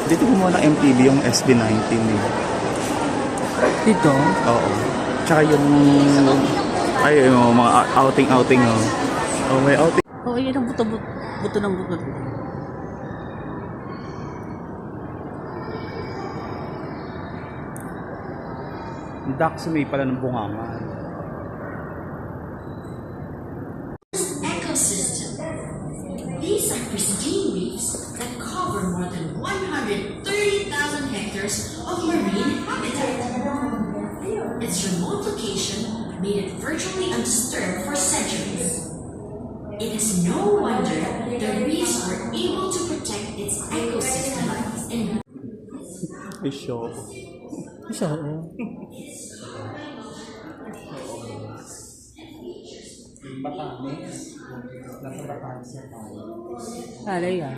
Dito gumawa ng MTV yung SB19 eh. Dito? Oo. Tsaka yung... Ay, yung mga outing-outing oh. Oh, may outing. Oo, yan ang buto ng buto. Daxumay pala ng bungangan. Ecosystem. These are pristine reefs that cover more than 130,000 hectares of marine habitat. Its remote location made it virtually undisturbed for centuries. It is no wonder the reefs were able to protect its ecosystem and Isyo. Isa, Batanes. Nasa Batanes na tayo. alay yan.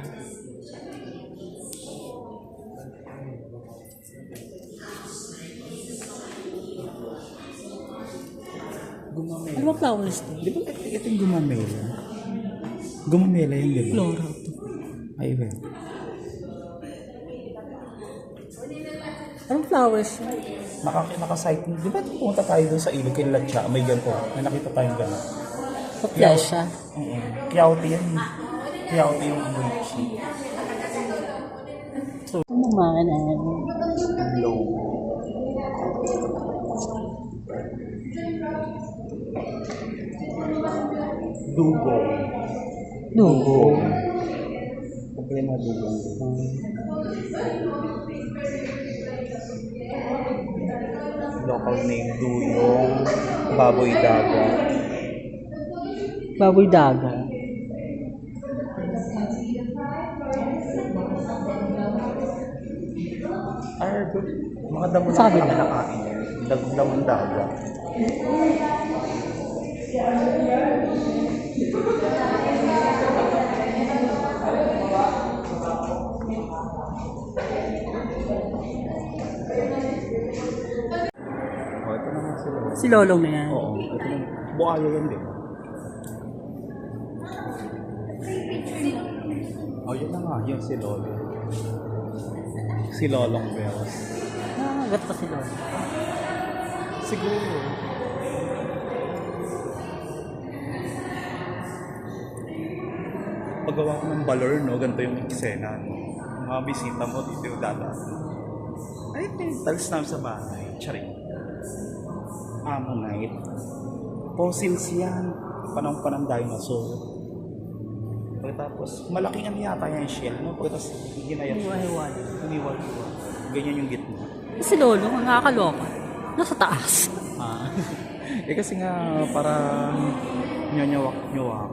Gumamela. Ano ba flowers to? Di ba ito yung gumamela? Gumamela yun, di ba? Flora to. Ay, well. Anong flowers? Nakasite mo. Di ba pumunta tayo doon sa ilog kay Latcha? May ganito. May nakita tayong gano'n. Sa flesha. Kiyaoti yan. Kiyaoti yung bleachy. Ito naman ay Low. Dugo. dugo. Problema dugong. Local name Duyong. Baboy daga. Baboy daga. Good. Mga damo na Sabi kami na. nakain yan. Damong daga. Oh, ito na nga sila. Si Lolong na yan. Oo, ito na. Bukayo yan din. Oh, yun na nga. Yun si Lolo. Si Lolong Bells. Nakagat pa si Lolong. Siguro. Paggawa ko ng balor, no? Ganito yung eksena, no? Mga bisita mo, dito yung dadaan. Ay, talis namin sa bahay. Charing. Ammonite. Fossils yan. Panahon pa ng dinosaur. Pagkatapos, malaking ano yata yung shell, no? Pagkatapos, ginayat. Hiwa-hiwa. Hiniwal. Ganyan yung gitna. Si Lolong, ang nakakaloka. Nasa taas. Ah. Eh kasi nga parang nyanyawak-nyawak.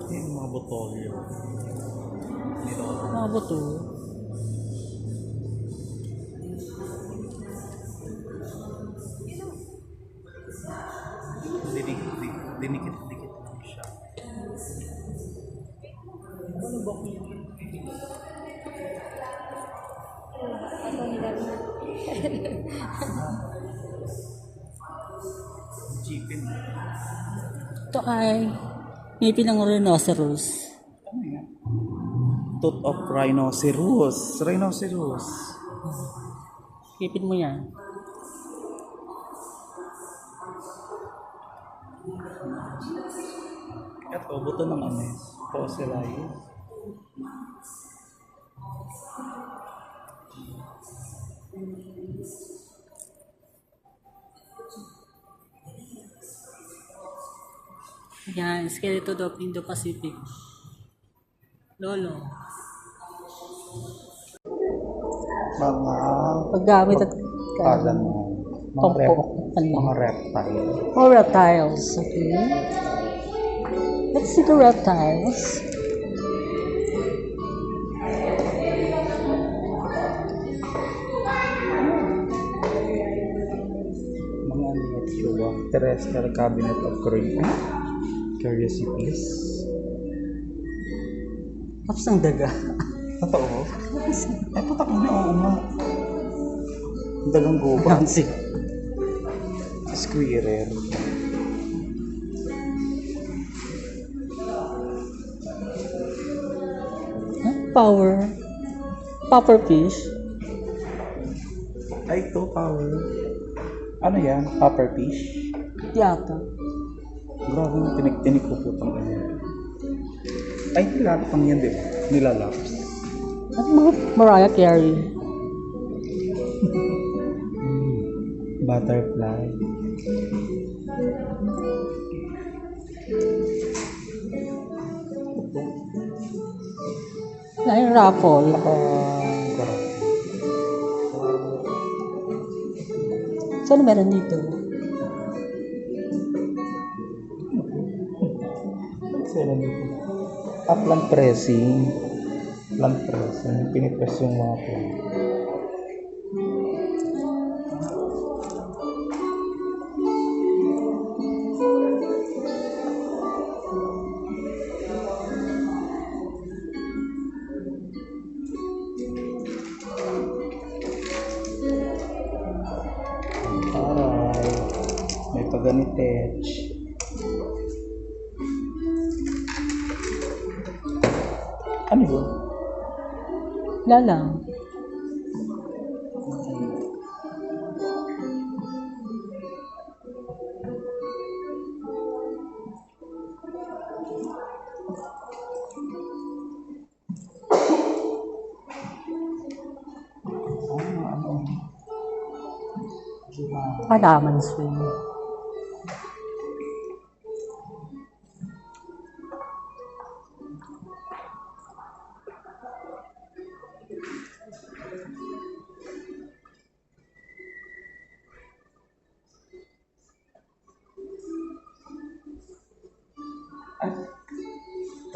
Yung mga botolyo. Mga buto. Dinikit-dikit lang siya. Ano ba kung jeepin? Ito ay ngipin ng rhinoceros. Ano yan? Tooth of rhinoceros. Rhinoceros. Ngipin mo yan. Ito, buto ng ano eh. Fossilized. Yan, skeleton of Indo-Pacific. Lolo. Mga Paggamit at kalan mo. Mga reptile. Oh, reptiles. Okay. Let's see the reptiles. Mga Aniatua. Terrestrial Cabinet of Curiosities. Tapos ang daga. Totoo? Eh, putak na, oo nga. Dagang guba. Bouncing. Squirrel. power. Puffer fish. Ay, ito, power. Ano yan? Puffer fish? Yata. Grabe na tinik-tinik ko po itong ganyan. Ay, nilalapang yan, di ba? Nilalaps. At mga Mariah Carey. Butterfly. Na yung raffle. Saan meron dito? Plant pressing. Plant pressing. Pinipress yung mga plant. Aray. May paganitech. Ano yun? Lalang. Ano? Halaman swing.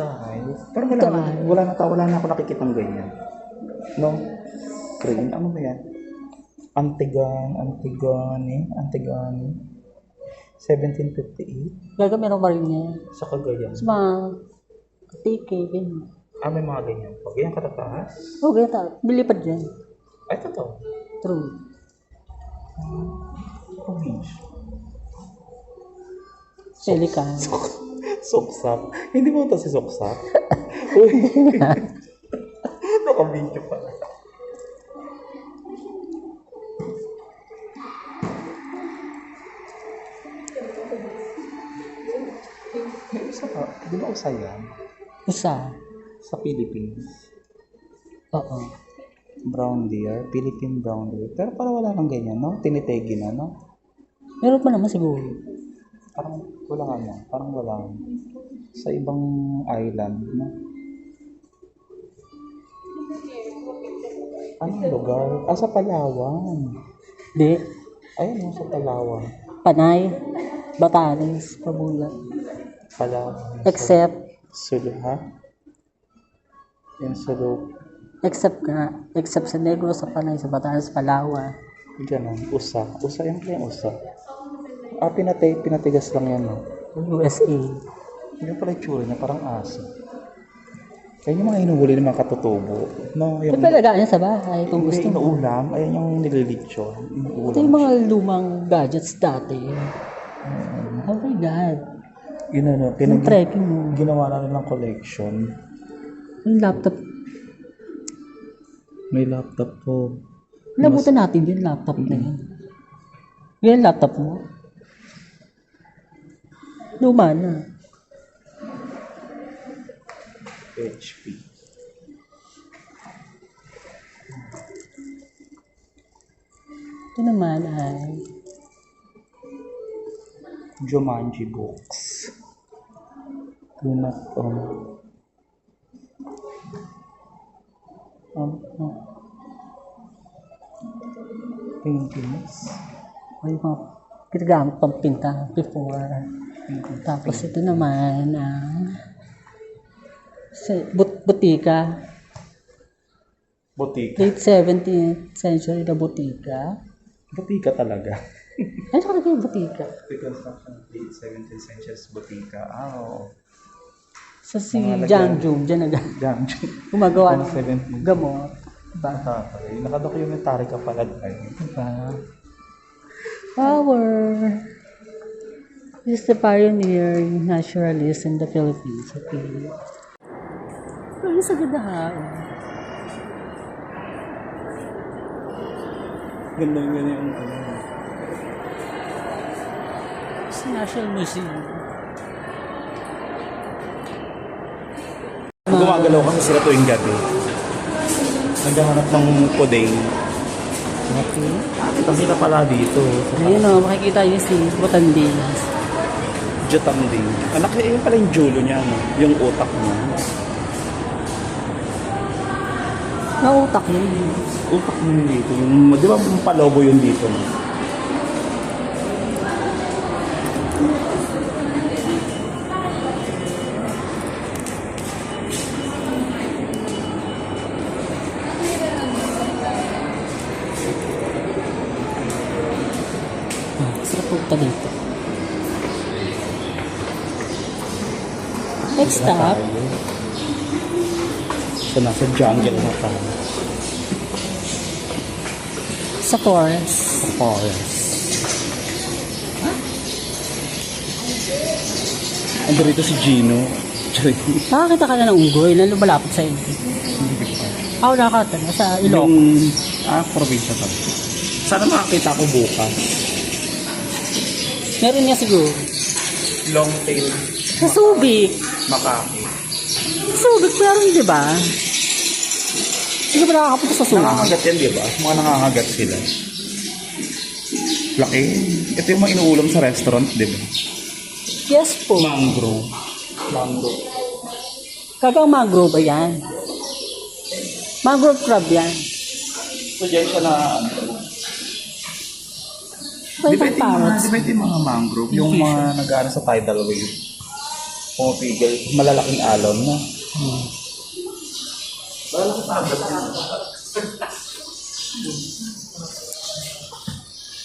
Tayo. Parang wala na ako nakikitang ganyan. No? Green, ano ba yan? Antigone. 1758. Gaga meron pa rin niya. Sa Cagayan. Sa mga tike, ganyan. May mga ganyan. Pag ganyan katataas. Oh, ganyan. Bilipad dyan. Ay, totoo. True. Orange. Pelican. Soksap. Hindi mo ito si Soksap? Uy. Nakabidyo pa. May isa ka. Di ba usa yan? Isa. Sa Philippines. Oo. Brown deer. Philippine brown deer. Pero parang wala nang ganyan, no? Tinitegi na, no? Meron pa naman siguro. Parang wala nga na. Parang wala. Sa ibang island, no? Anong lugar? Sa Palawan. Di. Ayun mo, sa Palawan. Panay. Batanes. Pabulan. Palawan. Except. Sulu, ha? Yan, Sulu. Except sa Negros, sa Panay, sa Batanes, Palawan. Ganun. Usa. Usa yan kaya usa. Pinatigas lang yan, no? USA. Yung pala yung tsura niya, parang aso. Kaya yung mga inuhuli ng mga katutubo. No, Yung yung palagaan sa bahay kung gusto mo. inuulam, ayun yung nililitsyo. Ito yung mga lumang gadgets dati. Oh my God. Yung trekking mo. Ginawa na nilang collection. Yung laptop. May laptop po. Labutan natin yung laptop na yun. Yung laptop mo. Luma na. HP. Ito naman ay Jumanji books. Do not paintings. ay mga ginagamit pang pinta before. Tapos ito naman ang butika. Butika. Late 17th century na butika. Butika talaga. Ano sa yung butika? Reconstruction of late 17th century butika. Sa si Mga Jiangju, dyan na Jiangju. gumagawa ng 17th. gamot. Diba? Nakadocumentary ka pala tayo. Diba? Power is the pioneering naturalist in the Philippines. Okay. Ay, sa ganda ha. Ganda yung ano. Sa National Museum. Gumagalaw kasi sila tuwing gabi. Naghahanap ng pudding. Okay. Kita sila pala dito. Ayun o, makikita yun si Botanding. Jutanding. Anak, yun pala yung julo niya, no? Yung utak niya. Nautak yun. Utak niya dito. Yung, di ba yung palobo yun dito, no? Sarap punta dito. Next stop, So, nasa jungle na tayo. sa forest. Forest. Ando rito si Gino. Nakakita ka na ng unggoy na lumalapit sa iyo. Ako nakakita na sa ilong. Yung, probinsya to. Sana makakita ko bukas. Meron niya siguro. Long tail Sa Subic. makaki. Sa Subic meron, di ba? Hindi ba nakakapunta sa Subic? Nangangagat yan, di ba? Mga nangangagat sila. Laki. Ito yung mga inuulam sa restaurant, di ba? Yes po. Mangrove. Mangrove. Kagang mangrove ba yan? Mangrove crab yan. So, dyan siya na... Di ba yung parrots? Di ba ito yung mga mangrove? Yung mga nag-aano sa tidal wave. Pumapigil. Malalaking alon na.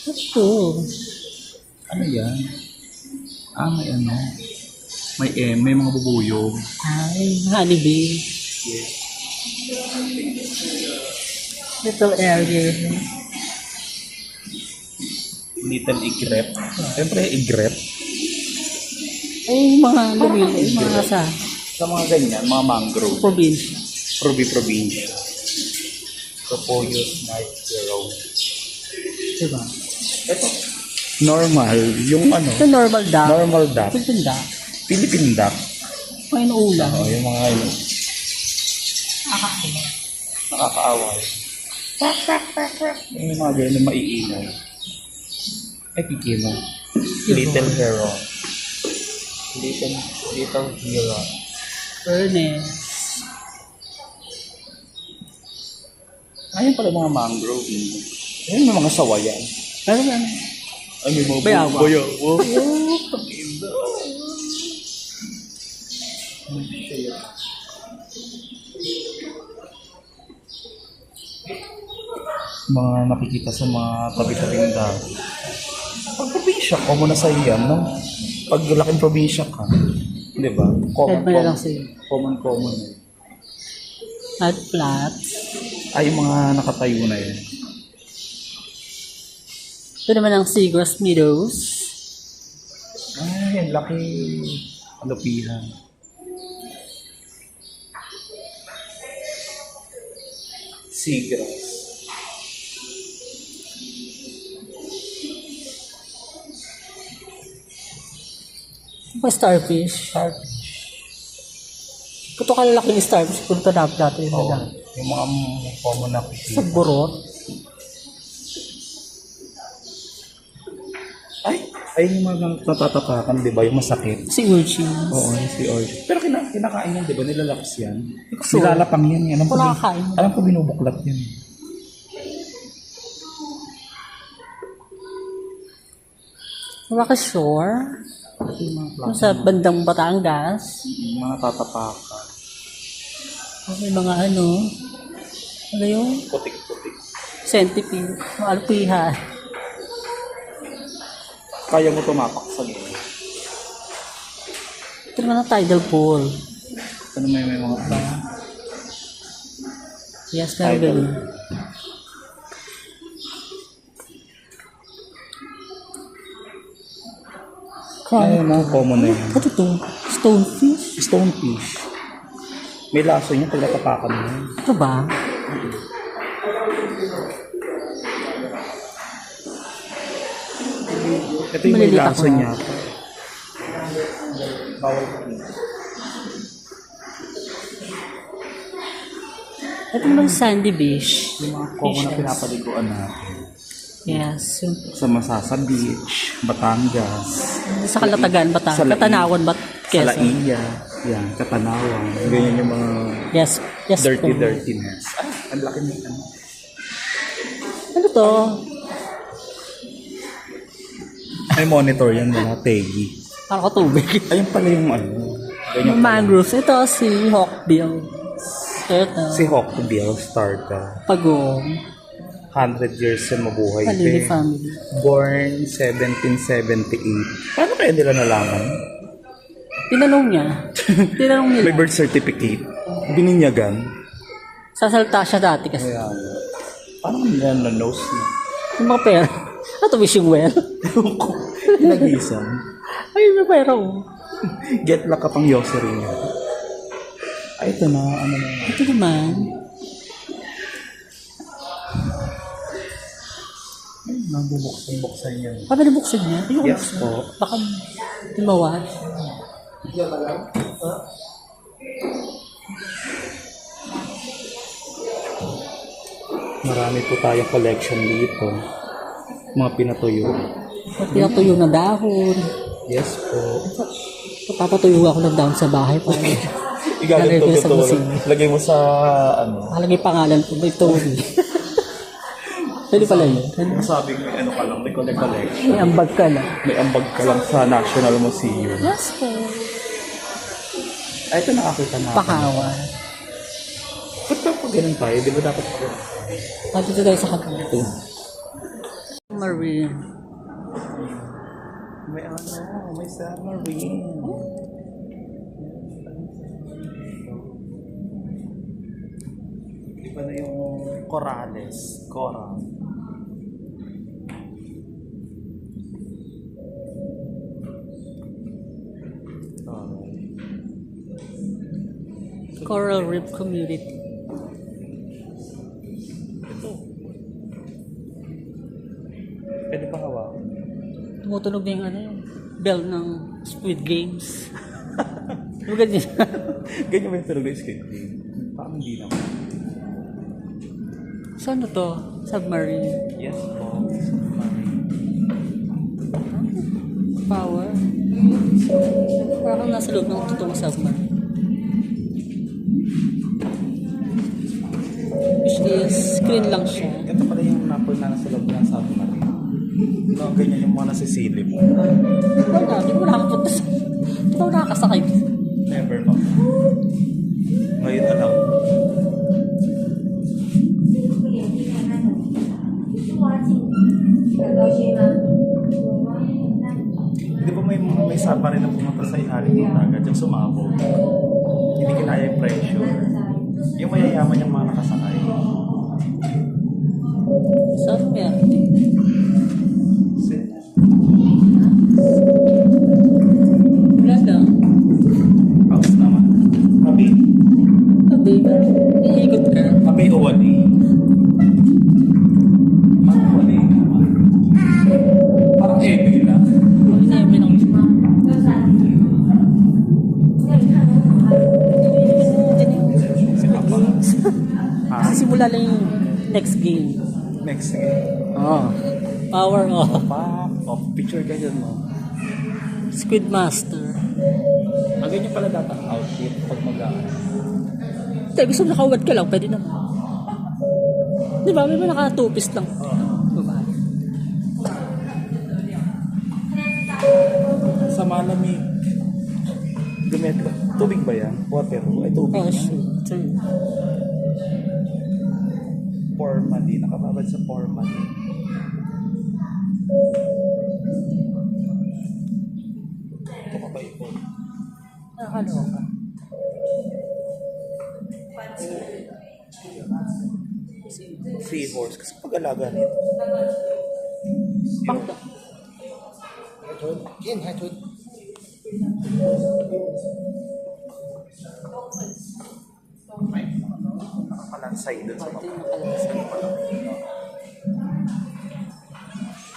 Ito. Ano yan? May ano. May mga bubuyog. Ay, honeybee. Little area. Little egret. Siyempre, egret. Ay, mga lumili, mga sa Sa mga ganyan, mga mangrove. probinsya. Provincia. Propoyos night zero. Diba? Ito. Normal. Yung ano. Ito normal duck. Normal duck. Philippine duck. Philippine duck. Mga inuulam. Yung mga yun. Nakakaaway. Yung mga ganyan na maiingay. Ay, kikino. Little hero. Little hero. Furnace. Ayun pala mga mangrove. Ayun may mga sawayan. Pero yan. Ay, may mga Bayawa. bayawa. Oh, pag-ina. Mga nakikita sa mga tabi-tabing dagat. Pag probinsya, common na sa iyan, no? Pag laking probinsya ka, di ba? Kahit may lang sa'yo. Common. At flats. Ay, yung mga nakatayo na yun. Ito naman ang Seagrass Meadows. Ay, ang laki. Alupihan. Seagrass. Ito pa starfish. Ito kalalaking starfish. Punta na natin Oo. na Yung mga common na sa pisita. burot. Ay, yung mga natatapakan, di ba? Yung masakit. Si urchins. Oo, yung si Orge. Pero kinakain yan, di ba? Nilalaps yan. Sure. Nilalapang yan. Alam ko, Kung nakakain. alam ko binubuklat yan. Rocky Shore. Yung mga Yung sa bandang Batangas. Yung mga tatapakan. May mga ano. Ano yung Putik-putik. centipede. Mga alpihan. Kaya mo tumapak sa gilid. Ito naman ang tidal pool. Ano may mga plan? Yes, meron ganun. Ay, mga common na yun. Ano to? Stonefish? Stonefish. May laso niya pag natapakan mo. Ito ba? Ito yung may Maliliit laso ako. niya. Bawal ko. Ito naman Sandy Beach. Yung mga common na Fishes. pinapaliguan natin. Yes. Yung, Sa Masasa Beach, Batangas, sa Kalatagan, Sa Lai- Katanawan, sa Quezon. Laia, yan, Katanawan. Ganyan yung mga Yes. Yes po. dirtiness. Ang laki nito. Ano to? May monitor yan mga tegi. Parang tubig. Ayun pala yung ano. Ganyan Yung pala. mangroves. Ito si Hawkbill. Ito. Si Hawkbill starter. Pagong. 100 years yan mabuhay. Palili pe. family. Born 1778. Paano kaya nila nalaman? Tinanong niya. Tinanong nila. May birth certificate. Bininyagan. Sasalta siya dati kasi. Kaya, paano nila na-nose niya? Yung mga pera. Ito wishing well. Nagisan. Ay, may pera oh. Get luck ka pang yoseri niya. Ay, ito na. Ano na. Ito naman. Nabubuksan yan. Baka nabuksan niya. Ayun, Yes po. baka lumawa. Marami po tayong collection dito. Mga pinatuyo. Pinatuyo na dahon. Yes po. Papatuyo ako ng dahon sa bahay pa. Lagay ko sa kusina. Lagay mo sa ano. Nakalagay pangalan ko. May Tony. Pwede pala yun. Sabi ko ano ka lang, may collection. May ambag ka na. May ambag ka lang sa National Museum. Yes po. Ay, ito nakakita na. Pakawa. Ba't ba pag ganun tayo? Di ba dapat pag ganun? Dito tayo sa kapila. Marine. May ano, may submarine. Iba na yung corales, coral. Coral Reef Community. Ito. Pwede pa hawakan. Tumutunog na yung ano yung bell ng Squid Games. Maganda yun. Ganyan ba yung tunog ng Squid Game? Parang hindi naman. Saan na to? Submarine. Yes po. Submarine. Power. Parang nasa loob ng totoong submarine. Which is, screen lang siya. Ito pala yung napol na nasa loob ng submarine. No, ganyan yung mga nasisilip. Wala, di mo nakapunta sa... Ito nakakasakay. Never pa. Ngayon alam. Di ba may submarine na pumunta sa ilalim ng dagat yung sumabog? Hindi kinaya yung pressure. Yung mayayaman yung mga nakasakay. Saan meron? Wala lang. House naman. Habi. Sabi, iikot ka. Habi o wali? Parang wali naman. Parang ebe na. Hindi na yung minang simula lang yung next game. Next game. Oh. Power off. Pack off. Picture ka dyan mo. Squid Master. Ang ganyan pala dapat outfit pag mag-aan. Hindi, gusto mo nakawad ka lang, pwede naman. Di ba? May mga naka-two-piece lang. Babae. Sa malamig. Gamit lang. Tubig ba yan? Water. Ay, tubig. Oh, shoot. True. Formalin. Nakababad sa formalin. Ito pa ba ito? Nakakaloka. Seahorse. Kasi pag-alaga nito. Pangda. Nakakalansay doon sa Pati baba. nakalasan.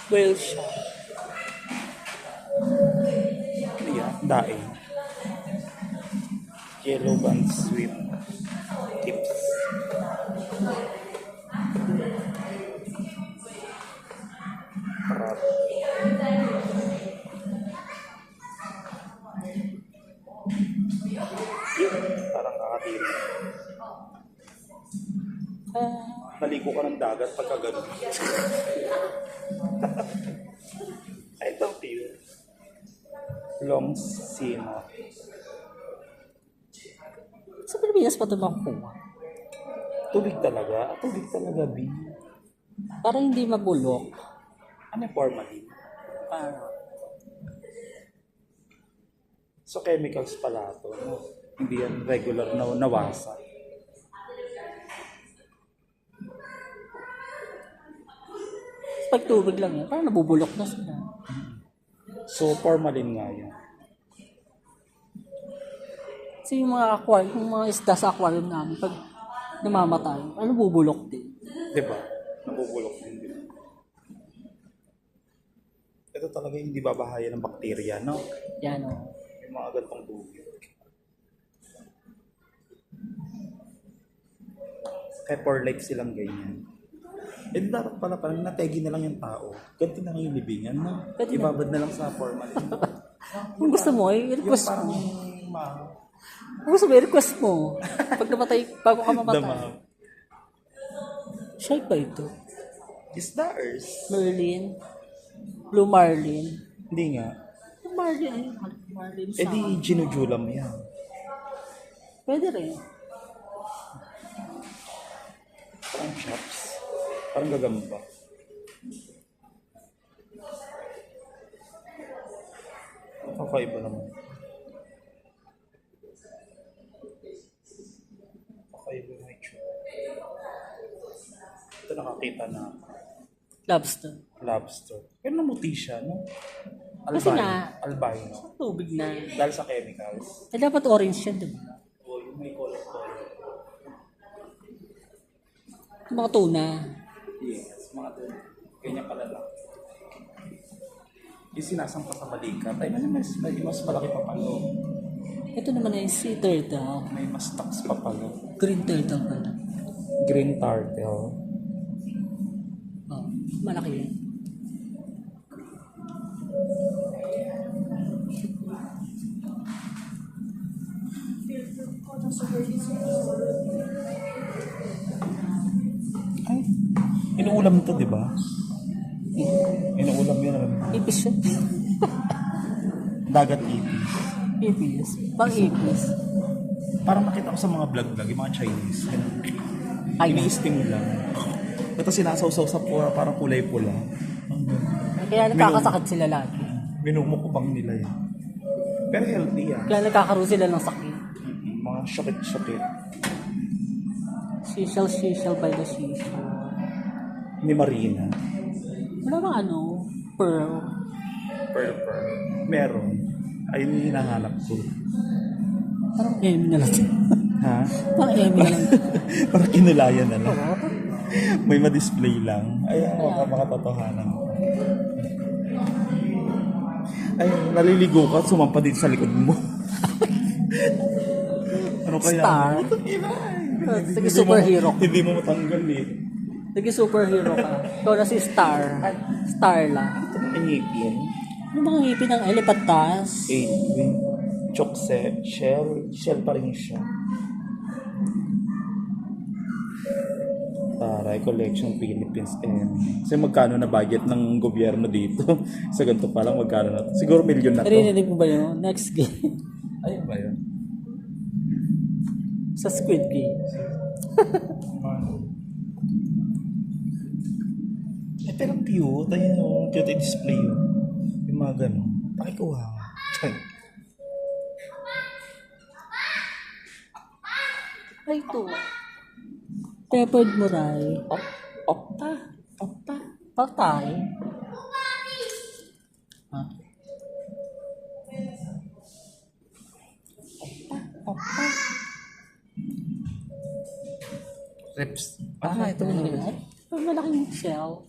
Whale shot. Daing. Yellow band sweet tips. Crab. Parang kakatiri. Naligo ka ng dagat pagka ganun. Ay, ito pure. Long sino. Sa Pilipinas pa ito makukuha. Tubig talaga. Tubig talaga, B. Para hindi mabulok. Ano yung formalin? Para So, chemicals pala ito. No? Hindi yan regular na nawasa. pag tubig lang yan, parang nabubulok na sila. So, formalin nga yan. Kasi yung mga aquarium, yung mga isda sa aquarium namin, pag namamatay, ano bubulok din. Diba? Nabubulok din. Diba? Ito talaga yung hindi babahaya ng bakterya, no? Yan o. Yung mga gantong tubig. Kaya for life silang ganyan. Eh, dapat pala parang nategi na lang yung tao. Ganito na lang yung libingan, no? Pwede na. Ibabad na lang sa formalin. Kung gusto mo, Yung i-request parang mo. Kung gusto mo, i-request mo. Pag namatay, bago ka mamatay. damam. Shark ba ito? Stars. Merlin? Blue Marlin? Hindi nga. Blue Marlin, ayun. Marlin Eh sa... di ginujula mo yan. Pwede rin. Parang shops. Parang gagamba. Kakaiba naman. Kakaiba yung itsura. Ito nakakita na Lobster. lobster. Pero namuti siya, no? Kasi nga- Albino. Tubig na. Dahil sa chemicals. Eh, dapat orange yan, diba? O yung may color. Yung mga tuna. Yes, mga doon. Ganyan pala lang. Yung sinasampa sa balikat, ay mas malaki pa palo. Ito naman ay sea turtle. May mas tax pa palo. Green turtle pala. Green turtle. Oh, malaki yan. Ay, inuulam to, di ba? Inuulam yun. Ipis yun. Dagat ipis. Ipis. Pang ipis. Parang nakita ko sa mga vlog-vlog, yung mga Chinese. Ay, Ini-steam lang. Ito sinasawsaw sa pura, parang kulay pula. kaya nagkakasakit sila lagi. Minumukbang nila yan. Pero healthy yan. Kaya nagkakaroon sila ng sakit. Mga sakit-sakit. Seashell by the seashore. Ni Marina. Wala bang ano? Pearl. Pearl. Meron. Ayun yung hinahanap ko. Parang Emmy na lang. Ha? Parang Emmy na lang. Parang kinulayan na lang. Oo. May ma-display lang. Ay, mga totohanan. Ay, naliligo ka, sumampa din sa likod mo. Ano kaya? Star. Sige, superhero. Hindi mo matanggal eh. Sige, superhero ka. Ikaw na si Star. Starla. Ito na ngipin. Ano mga ngipin ng elephant taas? Chokset. Shell pa rin siya. Taray, Collection Philippines. Kasi magkano na budget ng gobyerno dito? Sa ganito pa lang, magkano na? Siguro milyon na to. Narinig mo ba yun? Next game. Ayun ba yun? Sa Squid Game. Pero cute. Ayun yung cute i-display yun. Yung mga ganun. Pakikuha nga. Ay, ito. Peppered Muray. Opta. Patay. Ha? Reps. Ito mo na. May malaking shell.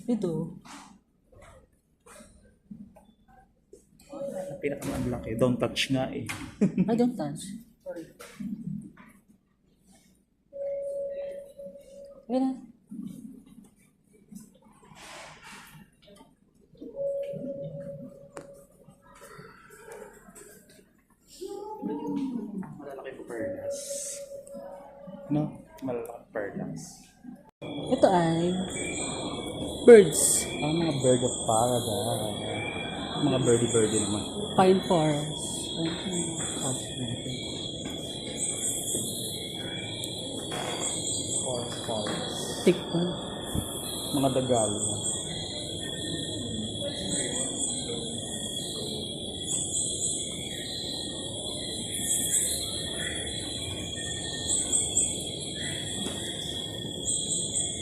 Ito. Pinakamalaki. Don't touch nga eh. I don't touch. Sorry. Ganun. Malalaki po perlas. No? Malalaki perlas. Ito ay birds. Ang mga bird of paradise. Mga birdie naman. Pine forest. Forest. Tikman. Mga dagal.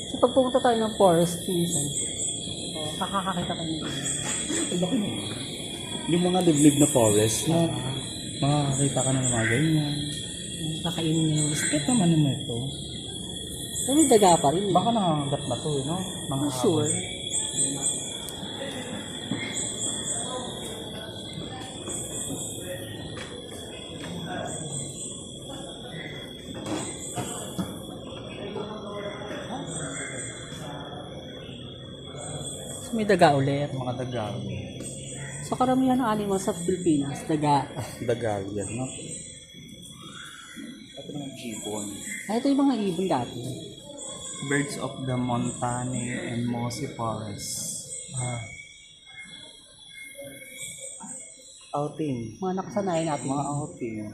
So pag pumunta tayo ng forest, minsan, kakakakita ka nila. Ang laki na. Yung mga liblib na forest na makakakita ka na ng mga ganyan. Kakainin niya yung Bakit naman naman ito? Pero may daga pa rin. Baka nangangagat na to eh, no? Not sure. So, may daga ulit. Mga dagal. So karamihan ng animal sa Pilipinas, daga. Dagal yan, no? Ito mga gibbon. Ay, ito yung mga ibon dati. Birds of the montane and mossy forest. Outing. Mga nakasanayan natin. Mga outing.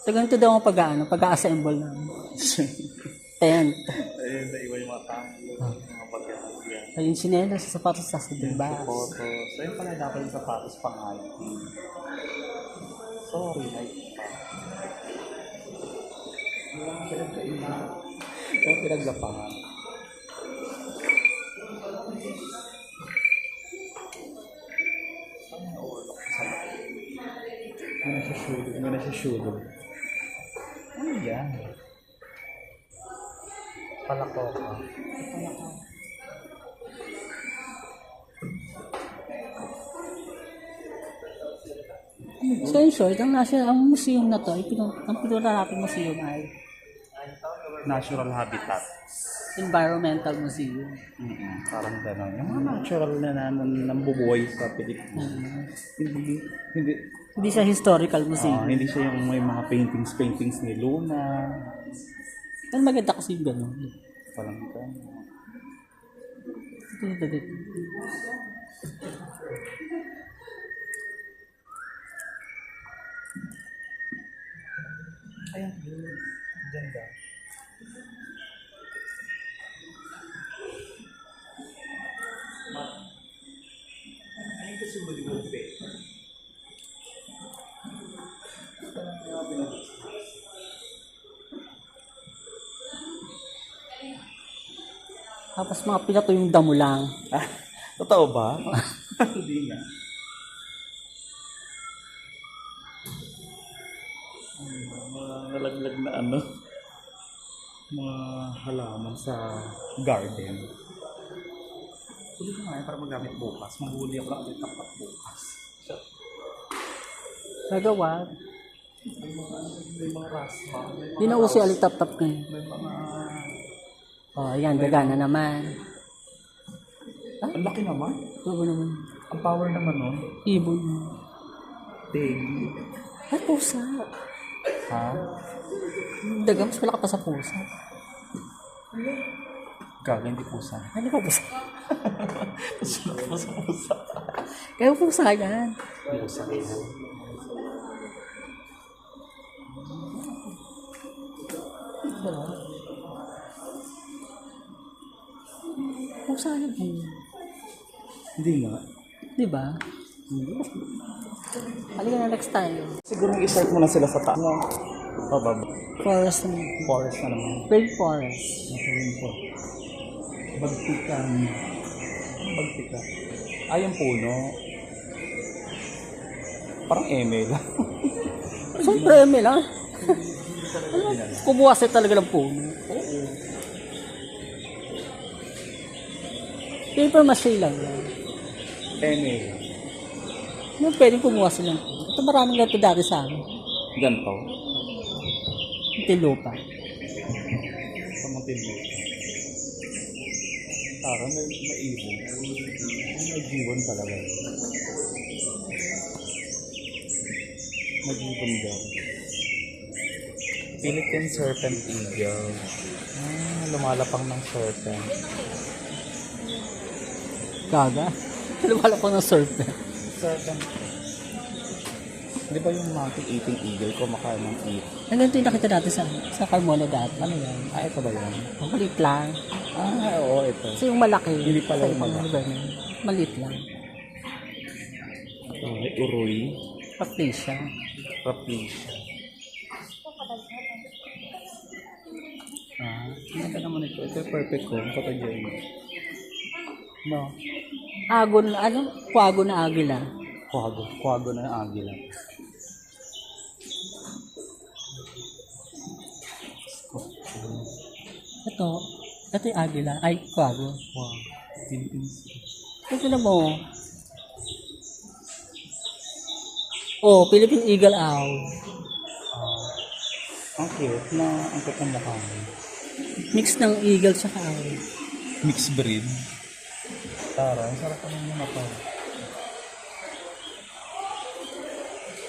So ganito daw ang pag-a-assemble ng tent. Ayun, naiwan yung mga tao. Mga pagkakasya. Ayun, sinelas sa sapatos sa diba? Photos. So yun pala dapat yung sapatos pang hiking. Sorry, hiking pa. Kaya pinaglapangan. May nasa-shudol. Ano yan? Palakoka. So in short, ang museum na to, ang pinunta natin museum ay Natural habitat. Environmental Museum. Parang gano'n. Yung mga natural na nambubuhay sa Pilipinas. Hindi, Hindi siya historical museum. hindi siya yung may mga paintings ni Luna. Ang maganda kasi yung gano'n. Parang gano'n. Ayan, ganda. Ay, kasi malimutin. Tapos mga pinato yung damo lang. Ah, totoo ba? Hindi nga. Mga nalaglag na ano, mga halaman sa garden. Huli ko nga para magamit bukas. Mahuli ako lang ulit tapat bukas. Nagawa. May mga raspa. Hindi na uso yung alitap-tap ngayon. May mga... Oh, ayan, daga na naman. Ang laki naman. Ano naman? Ang power naman nun. Ibon. Ding. Ay, pusa. Ha? Daga, mas malaki pa sa pusa. Gaga, hindi pusa. Ano ba pusa? Mas pusa. Kaya pusa yan. Pusa yan. Pusa yan. Hindi nga. Diba? Halika na next time. Siguro i-start mo na sila sa taas. Pababa. Forest na. Forest na naman. Big forest. Nasabihin ko. Bagtikan. Bagtika. Ay, yung puno. Parang eme lang. Siyempre, eme lang. Kumuwasay talaga ng puno. Oo. Paper mache lang yan. Eme lang. Yung pwedeng kumuha silang. Ito maraming ganito dati sa amin. Ganito. Tinlupa. Sa mga tinlo. Parang may maibon. Nag-ibon talaga. Nag-ibon daw. Philippine Serpent Eagle. Lumalapang ng serpent. Gaga. Lumala ko ng serpent. Serpent. Di ba yung mountain eating eagle kumakain ng eat? Ang ganito yung nakita natin sa Carmona dati. Ano yan? Ito ba yan? Ang maliit lang. Oo, ito. Kasi yung malaki. Hindi pala yung sa ibang malaki. lugar na yun, maliit lang. Uroy. Patricia. Rapisha. Ano ka naman ito? Ito perfect ko. Photogenic. No. Agon, ano? Kwago na agila. Kwago. Kwago na yung agila. Ito yung agila. Ay, kwago. Wow. Philippines. Ito na mo. Oh, Philippine Eagle Owl. Ang cute na ang cute ng mukha mo. Mix ng eagle sa owl. Mixed breed. Tara, ang sarap naman yung mata.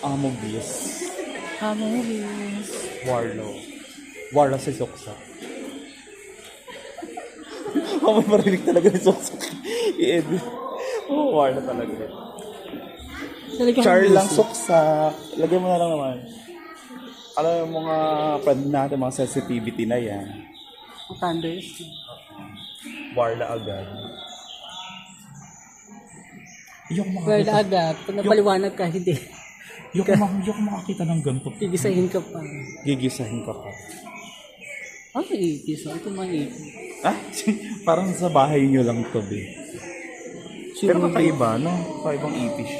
Amobis. Amoris. Warlow. Warlow si Soksa. May marinig talaga ni Soksa. I-edit. Warlow talaga. Char lang Soksa. Lagyan mo na lang naman. Alam mo mga friend natin, mga sensitivity na yan. Thunders. Warla agad. Yung Well, agad. Pag napaliwanag ka, hindi. Yung makakita ng ganito. Gigisahin ka pa. Gigisahin ka pa. Ano yung ipis? Ito yung mga ipis. Ah, parang sa bahay nyo lang to, be. Pero kakaiba, no? Kakaibang ipis.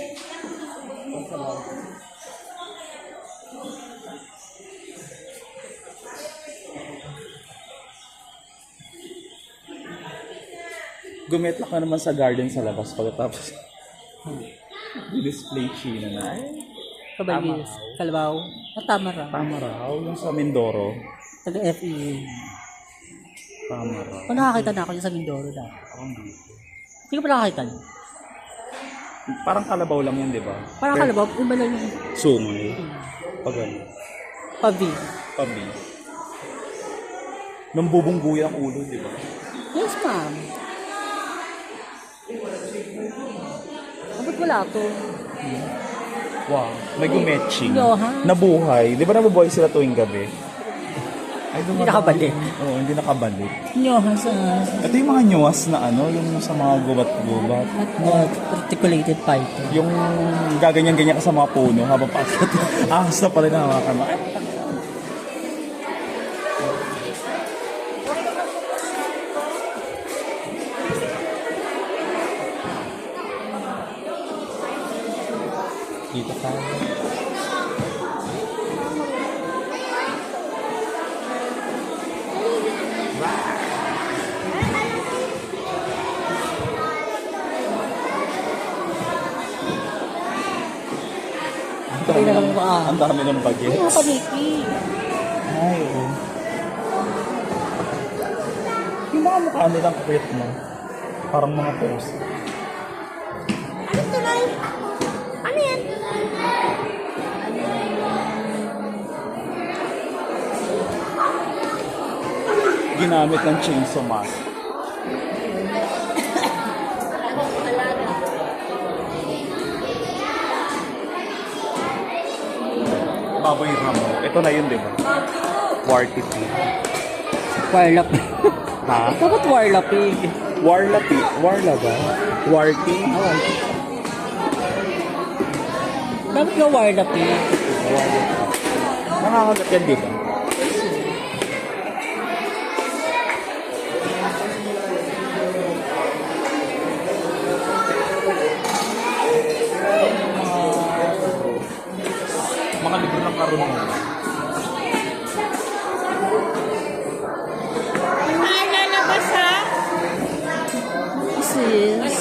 Gumetlak ka naman sa garden sa labas pagkatapos. Display china na. Kabalis. Kalabaw. At tama raw. Tama raw, yung sa Mindoro. Taga-FE. Tama raw. Kung nakakita na ako yung sa Mindoro dati. Parang dito. Hindi ko pa nakakita. Parang kalabaw lang yun, di ba? Parang kalabaw. Iba lang yung Sungay. Pag ano. pabi. Pabi. Nung bubungguy ang ulo, di ba? Yes, ma'am. Bakit wala to? Wow. May gumetching. Yohan. Nabuhay. Di ba nabubuhay sila tuwing gabi? Ay, Hindi nakabalik. Oo, hindi nakabalik. Nyoha sa Ito yung mga nyuwas na ano, yung sa mga gubat-gubat. articulated python. Yung gaganyan-ganyan ka sa mga puno habang paakyat. Ahas na pala na hawakan mo. Dito tayo. Hindi na kami baka. Ang dami ng bagets. Mga paniki. Ay, oo. Yung mga mukha nilang cute mo. Parang mga post. Ano tuloy? Ano yan? Ginamit ng chainsaw mask. Baboy ramo. Ito na yun, di ba? Warty pig. Warlap. Ha? Dapat warlapig. Warla pig. Warla ba? Warty? Dapat nga warlapig. Nakakagat yan, di ba? Mga libro ng karunungan. Ay, lalabas ha? Sis.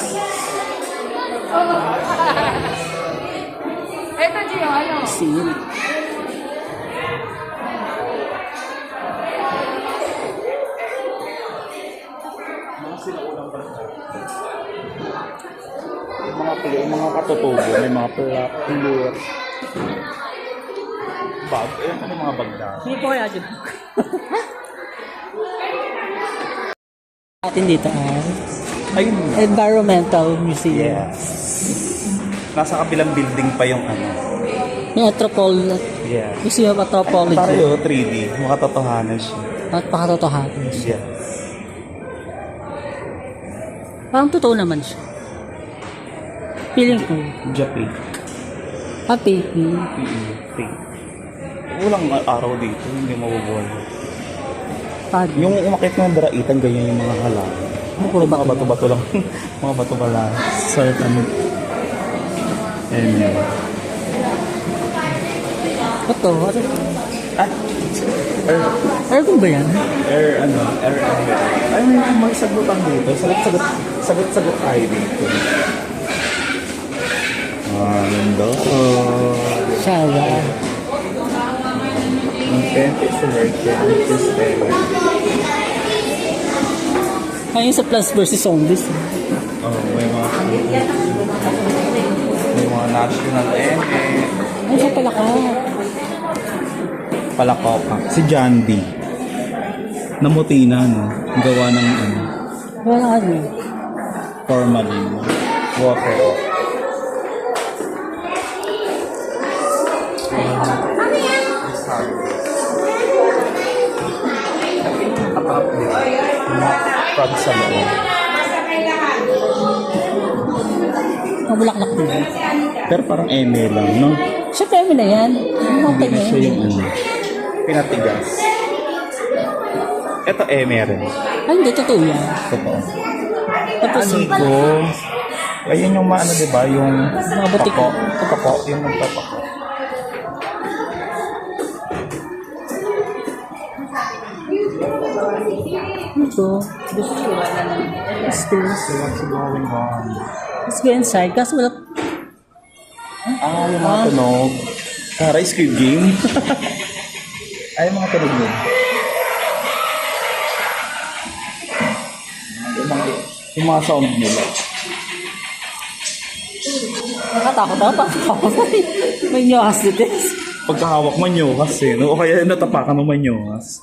Seal. Mga sinaunang barangay. Yung mga katutubo, may mga plot. Bag, ayan ano yung mga bagda. Hindi po kaya dyan. Atin dito Ayun. Environmental Museum. Yes. Nasa kabilang building pa yung ano. Yung Yeah. Museum of Anthropology. Tayo, 3D. Makatotohanan siya. At pakatotohanan siya. Yes. Parang totoo naman siya. Feeling ko. Japan. Fake. Fake. Walang araw dito, hindi mabubuhay. Pag. Yung umakit ng daraitan, ganyan yung mga halaman. Puro Mga bato-bato lang. Mga bato lang. Certain. And Ito. ah, Ano kung ba yan? air. Ay, may mga sagutan dito. Sagot tayo dito. Ganda. Shawa. Intent is working. Is there. Ayun sa Plants vs. Zombies. May mga national Ay, siya pala ka. Palakok. Si John D. Namuti na, no? Gawa ng Wala ano. formalin. Water. Pag sa loob. Mabulaklak din. Pero parang eme lang, no? Siya kaya na yan. Ano Hindi kaya na siya yan? yung pinatigas. Ito eme rin. Ay, hindi. Totoo yan. Totoo. Tapos, Ko. Ayun yung maano, diba? Yung Mga butik. Pako. Yung nagpapako. ito. Let's go. So what's going on? Let's go inside. Kaso wala. Yung mga tunog. Tara, Squid Game. Ay, yung mga tunog nun. Yung mga sound nila. Nakatakot ako. May nyokas dito. Pagkahawak manyokas eh, no? O kaya natapakan ng manyokas.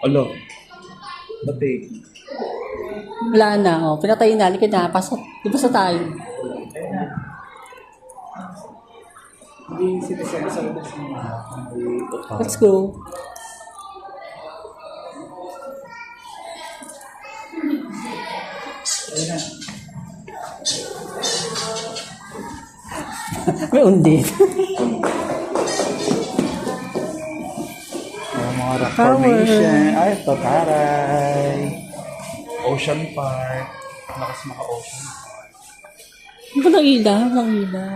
Alo. Batik. Wala na. Oh. Pinatayin na. Likod na. Pasok. Di ba sa tayo? Hindi sinisensor na siya. Let's go. May undi. Mga rock formation. Ay, ito, taray. Ocean Park. Lakas maka-ocean park. Ano ba ng ilaw? Ang ilaw.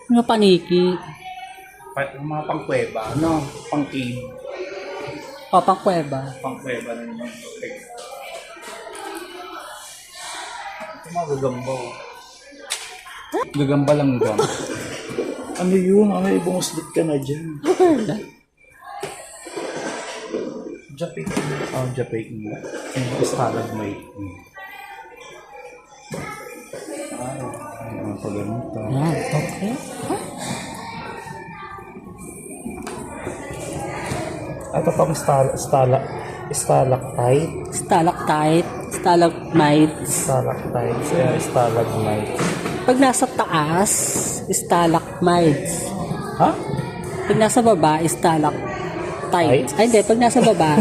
Mga paniki. Mga pangkuweba, no? Pang-cave. O, pangkweba. Pangkuweba na naman. Okay. Ito mga gagambaw. Gagamba lang gam. Ano yun? Ay, bumuslit ka na dyan. Japik. Japik mo. Stalagmite. Ay, pag-ganito. Yan, okay. Ito pang stalactite. Stalactite, stalagmite. Stalactite. Stalagmite. Pag nasa taas, stalagmite. Ha? Pag nasa baba, stalactite. Ay, hindi. Pag nasa baba,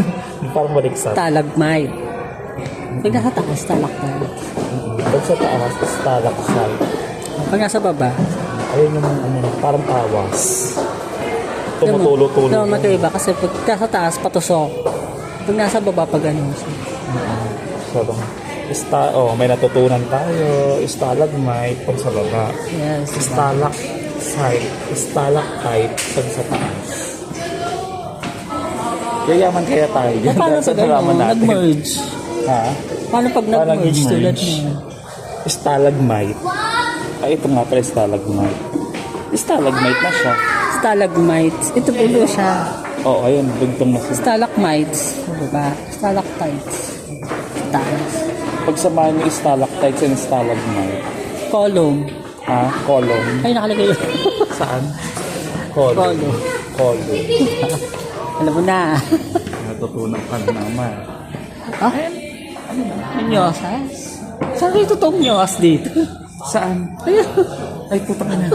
Parang baliksad. stalagmite. Pag nasa taas, stalactite. Pag sa taas, stalactite. Pag nasa baba, Ayun yung parang tawas. Tumutulo-tulo. no, magkaiba. Kasi pag nasa taas, patusok. Pag nasa baba, pag ano. So, may natutunan tayo. Stalagmite pag sa baba. Yes. Stalactite pag sa taas. Yayaman kaya tayo. Eh, paano pag ano, nag-merge? Ha? Paano pag Parang nag-merge tulad nag-merge. mo? Stalagmite. Ay, ito nga pala stalagmite. Stalagmite na siya. Stalagmites. Ito puno siya. Oo, ayun. Dugtong na siya. Stalagmites. Diba? Stalactites. Taas. Pagsamahan mo yung stalactites and stalagmite. Column. Ha? Column. Ay, nakalagay yun. Saan? Column. Column. Column. Alam mo na. Natutunan ka na naman. Ah? Nyosas? Saan kayo totoong nyos dito? Saan? Ay, puta ka na.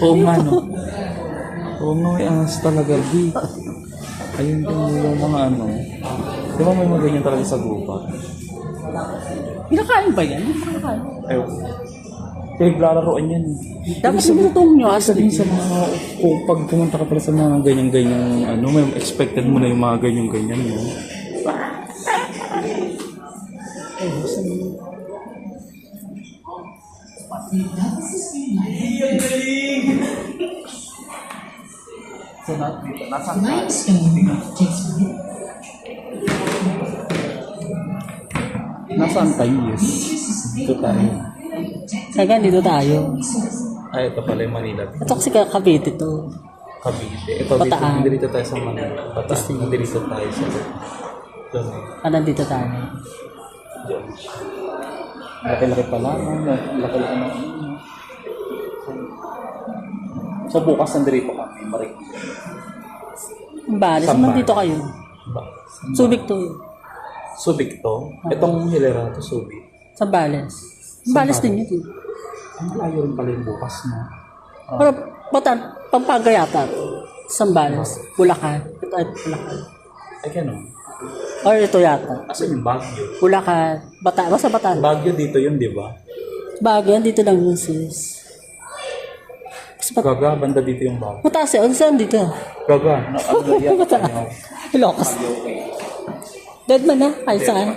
Oo nga, no? Oo nga, may ahas talaga. Di. Ayun din yung mga ano. Di ba may mga ganyan talaga sa gubat? Pinakain ba yan? Pinakain. Ayun. Pinaglalaroan yan. Dapat hindi totoong nyos. Sabihin sa mga, kung pag pumunta ka pala sa mga ganyan-ganyan, ano, may expected mo na yung mga ganyan-ganyan, no? So, nasa nasaan tayo? Yes. Dito tayo. Kaya dito tayo. Ay, ito pala yung Manila. Ito kasi Cavite to. Cavite. Ito, Bataan. dito tayo sa Manila. Bataan. Dito tayo sa... Doon. Nandito tayo. Diyan. Laki-laki pala. Laki-laki na. So, bukas nandito kami. Marik. Balis, Saan ba? nandito kayo. Subic to. Subic to? Itong hilera to, Subic. Sa Balis. Balis din yun. Ang layo rin pala yung bukas, no? Pero, Batan, Pampanga yata. Sambales. Bulacan. Ito ay Bulacan. Ay, gano'n. Or ito yata. Asan yung Baguio? Bulacan. Basta Batan. Baguio dito yun, di ba? Bago yan, dito lang yun sis. Gaga, banda dito yung Baguio. Mataas eh. Saan dito? Gaga, ano na yan? Mataas. Ilocos. Dead man na. Ay, saan?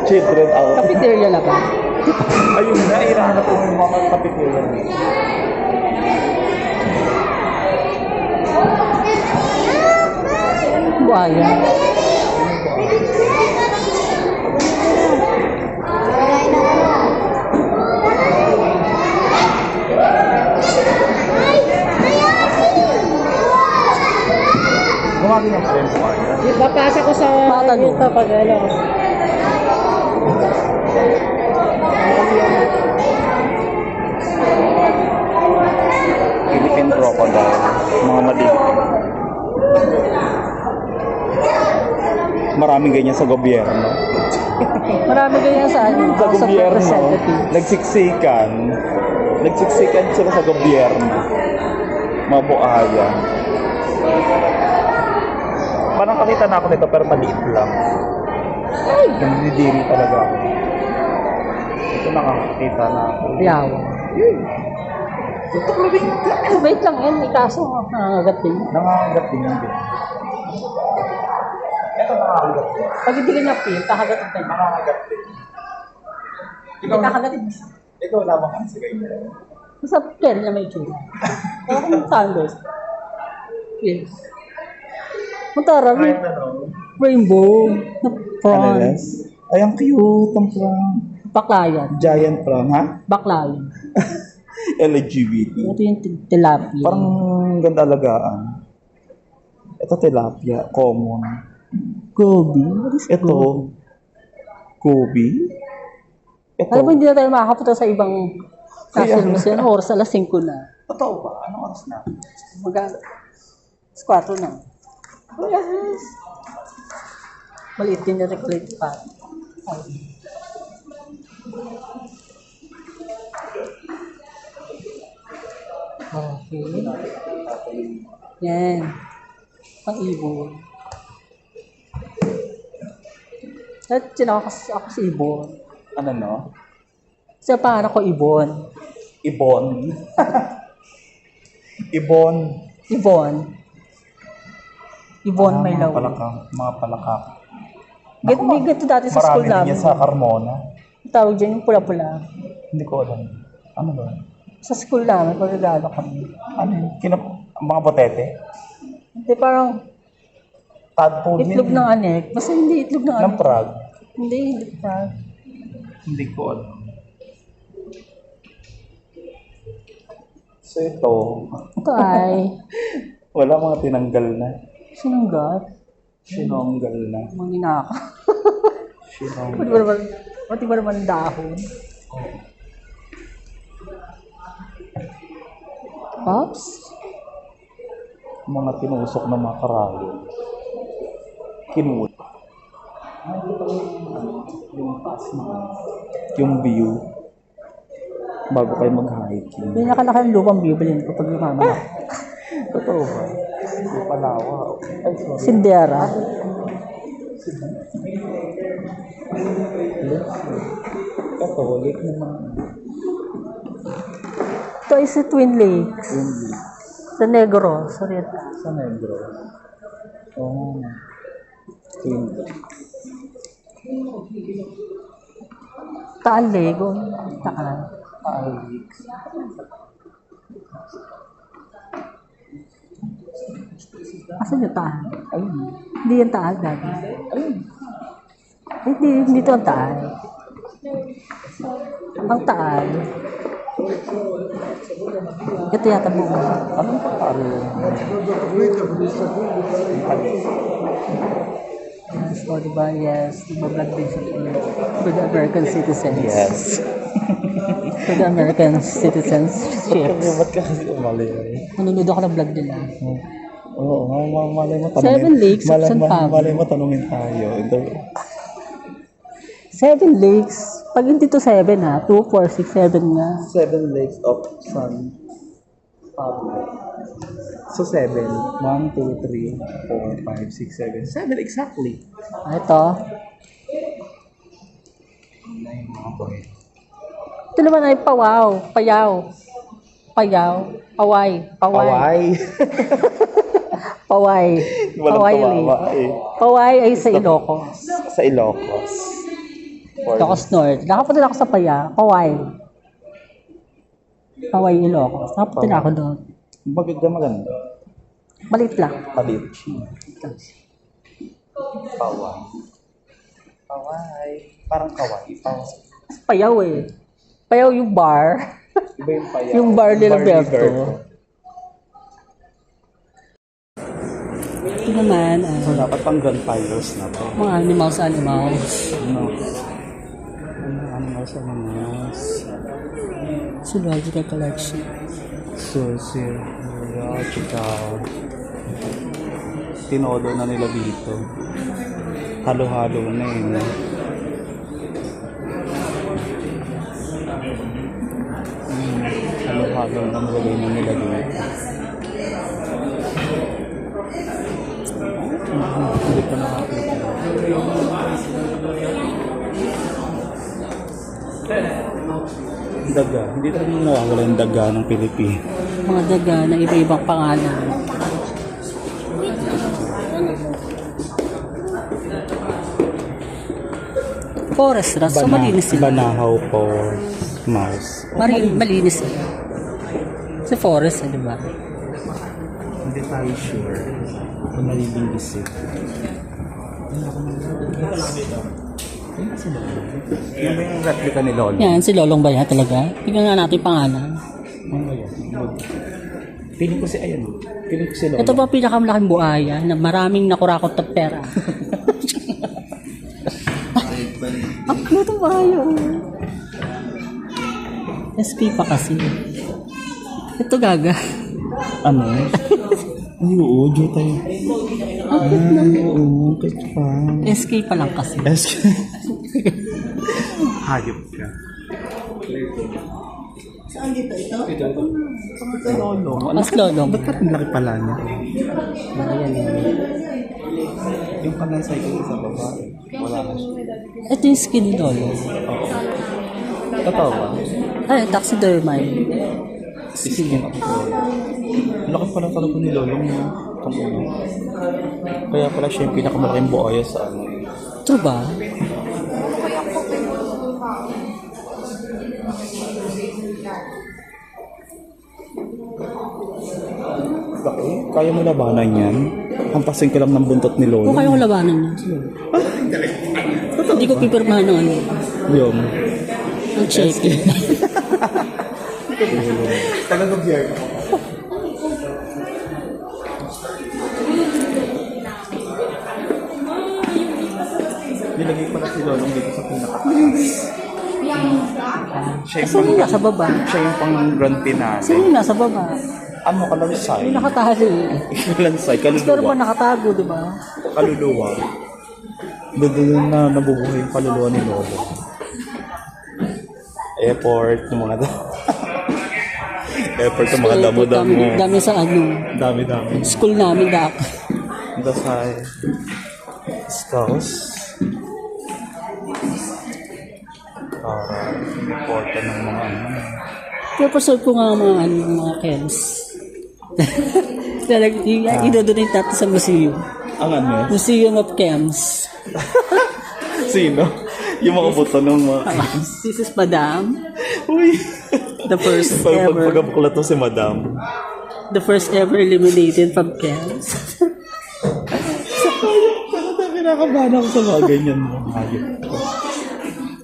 Children out. Cafeteria na ba? Ayun na, hinahanap ko yung mga kapitulan dito. Buhaya. Gumagin yung pa rin po kaya. Papasa ko sa matanong. Pag ano. Philippine crocodile. Mga maliit. Maraming ganyan sa gobyerno. Marami ganyan sa ano. Sa House of gobyerno, Representatives. nagsiksikan. Nagsiksikan sila sa gobyerno. Mga buaya. Parang nakita na ako nito pero maliit lang. Ay, nanidiri talaga ako. Ito nakakita na ako. Yawa. Wait lang yan. Ikaso, nangangagat din. Nangangagat din yung din. Ito nangangagat din. Pag hindi ka na-feel, kakagat din. Nangangagat din. Hindi kakagat din. Ikaw lamang ang sigay niya. Basta carry na may tsura. Kaya kung sandals. Yes. Matara, Kahit ano. rainbow. Na prawn. Ananas? Ay, ang cute. Ang prawn. Baklayan. Giant prawn, ha? Baklayan. LGBT. Ito yung tilapia. Parang ganda alagaan. Ito tilapia, common. Gobi. What is Ito, Kobe. Ito, alam mo, hindi na tayo makakapunta sa ibang Kaya national museum. Oras alas 5 na. totoo ba? Anong oras na? Alas 4 na. Oh, yes. Maliit din na reclate pa. Okay. Yan. Pang-ibon. At sinakas ako si Ibon. Ano no? Sa pangalan ko Ibon. Ibon. Ibon. Ibon. Ibon may Mga law. palakak. Mga palakak. May ganito dati sa school Marami din namin. yan sa Carmona. Tawag dyan yung pula-pula. Hindi ko alam. Ano ba? Sa school namin, pagkagalo kami. Ano yun? Mga botete? Hindi parang Tadpole itlog ng anek. Basta hindi itlog ng Ng anek. Prague. Hindi pa. Hindi ko alam. So ito, Ito ay wala mga tinanggal na. sinunggat. Sinonggal na. Manginaka. Sinonggal. Pati ba naman dahon? Pops? Mga tinusok na mga karayo. Kinut. Yung taas na. Yung view. Bago kayo mag-hiking. Pinakalaki ang lupang bibilin ko pag lumaman ako. Totoo ba? Yung Palawa. Ay, sorry. Sindera. Ito, lake naman. Ito ay sa Twin Lakes. Yung lake. Sa Negros. Sa Rita. Sa Negros. Oh. Yung lake. Taal Lake. Taal. Alex. Asan yung Taal? Ayun. Hindi yung Taal dati. Ayun. Ay, hindi ito ang Taal. Ang Taal. Ito yata buo. Anong paro? Yes, o diba? Yes. Mag-vlog din siya for the American citizens. Yes. For the American citizenship. Ba't ka kasi umali? Manunod ako ng vlog nila. Oo, malay mo tanungin. Seven Lakes, San Pablo. Malay mo tanungin tayo. Ito, 7 lakes. Pag hindi to 7 ha, 2, 4, 6, 7 nga. 7 lakes of San Pablo. So 7. 1, 2, 3, 4, 5, 6, 7. 7 exactly. Ito. Ito naman ay Pawaw. Payaw. Payaw. Paway. Paway. Paway. Paway. Walang Paway kawawa Lake. eh. Paway ay sa Ilocos. Sa Ilocos. Ilocos North. Nakapunta na ako sa Paway. Paway Ilocos. Nakapunta na ako doon. Maganda. Balit lang. Palit. Paway. Paway. Parang kaway. Payaw eh. Payaw yung bar. Iba yung payaw. Yung bar nila Bar ni Berto. Ito naman, So, dapat pang vampires na to. mga animals. No. Animals. Zoological collection. So, zoological. Tinodo na nila dito. Halo-halo na yun. Halo-halo na nilagay na nila dito. Hindi ko nakakita. Daga. Hindi talaga nawawala yung daga ng Pilipinas. Mga daga na iba-ibang pangalan. Forest rat. So, malinis sila. Banahaw po, mouse. Malinis sila. Sa forest, di ba? Hindi tayo sure kung nalilinis eh. Yan ba yung replica ni Lolo? Yan, si Lolong Baya talaga. Tingnan nga natin pangalan. Ano ba yan? Piling ko si Ayan. Piling ko si Lolo. Ito ba ang pinakamalaking buhaya na maraming nakurakot na pera? Ano ito buhaya? SP pa kasi. Ito gaga. Ano? Ay, oo, Diyo tayo. Oo, kahit pa. SK pa lang kasi. Hayop ka. Saan dito ito? Ito, Lolo. Mas Lolong. Ba't parang laki pala niya? Ayan, yan. Yung panansay ko sa babae. Wala na siya. Ito yung skin ni Lolo. Oo. Totoo ba? Ay, taxidermy. Sisingin ako ko. Laki pala talaga ni Lolong niya. Kaya pala siya yung pinakamalaking buhaya sa ano. True ba? Laki. Kaya mo labanan yan. Hampasin ka lang ng buntot ni Lolo. Kung kayo labanan niya. Hindi ko pipirmahan ng ano. Yung. Ang check. Talagang beer. Nilagay pala si Lolong dito sa pinaka. Siya Sino yung nasa baba? siya yung pang grand finale. Sino yung nasa baba? Ano, kalansay? Yung nakatali. Kalansay, Pero ba kaluluwa. nakatago, di ba? Kaluluwa. Doon na nabubuhay yung kaluluwa ni Lolo. Airport, yung mga Airport, yung mga damo-damo. Dami sa ano. Dami-dami. School namin dati. Dasay. Scouts. Para important ng mga ano. Purposeful ko nga ang mga ano, mga Kems. Idodonate natin sa museum. Ang ano? Museum of Kems. Sino? Yung mga buto ng mga... This is Madam. Uy! The first ever. Pagkabukla to si Madam. The first ever eliminated from Kems. Kinakabahan ako sa mga ganyan mo.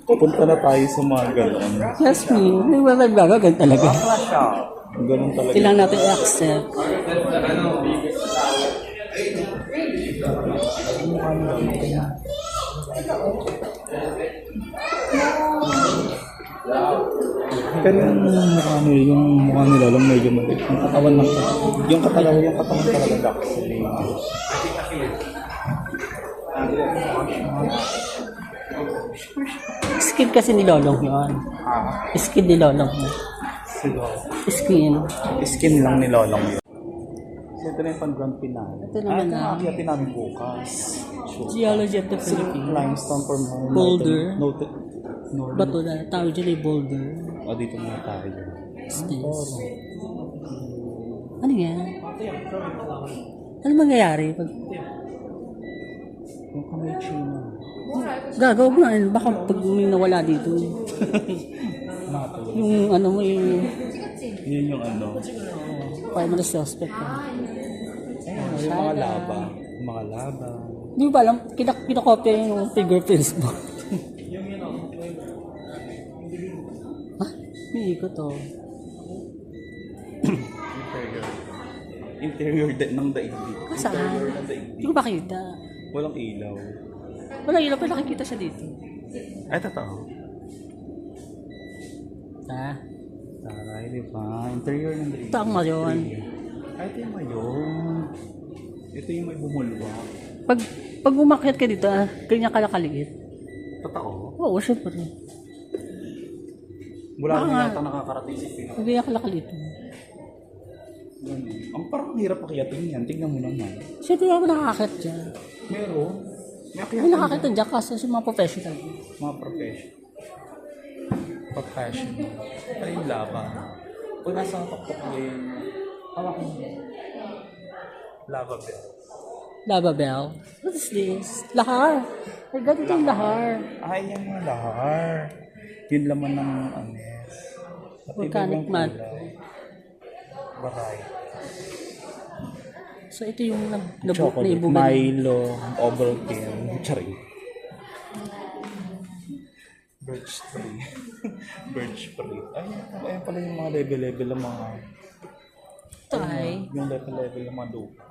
Pupunta na tayo sa mga gano'n. Yes, me. May mga gagagan talaga. Gano'n talaga. Kailangan natin i-accept. Pero yung mukha niya, yung mukha nila lang medyo maliit. Yung katawan lang. Yung katawan talaga actually. Skin kasi ni Lolong yun. Skin ni Lolong yun. Siguro. Skin. Skin lang ni Lolong yun. So ito na yung pang-grand finale. Ito naman na. Akiyatin namin bukas. Sure. Geology of the Philippines. Limestone for more. Boulder. Noted. Bato na. Tawag dyan ay boulder. O dito muna tayo. States. Ano yan? Ano mangyayari? Pag... Yung kamay chino. Gagawag na. Baka pag may nawala dito. Nato. Yung ano mo yung... Yun yung ano. Primary suspect ka. Yung mga laba. Yung mga laba. Hindi ko ba alam, kinakopya yung fingerprints mo. Ha? May ikot to. Interior ng daigdig. Saan? Interior ng Hindi daigdig. ko makita. Walang ilaw. Wala ilaw pa nakikita siya dito. Ay, totoo. Ha? Taray, di ba? Interior ng daigdig. Ito ang mayon. Ay, ito yung mayon. Ito yung may bumulwa. Pag umakyat ka dito, ganyan ka nakaliit. Totoo. Oo, syempre. Wala Baka rin nga. yata nakakarating sa Pilipinas. Ganyan ka nakaliit. Ang parang hirap akyatin yan. Tingnan mo naman. Siyempre ako nakakakit dyan. Meron. May May akyatin nakakit dyan kasi yung mga professional. mga professional. Ito yung laban. Pag nasa kapok yung hawak mo. Lava bell. Lava bell. What is this? Lahar. Ay, ganito yung lahar. Ay, yan yung lahar. Yun laman ng anes. Volcanic mud. Baray. So ito yung Chocolate, naibugan. Milo, Ovaltine, charing. Birch tree. Birch tree. Ayan pala yung mga level-level ng mga... Ito ay. Yung level-level ng mga lupa.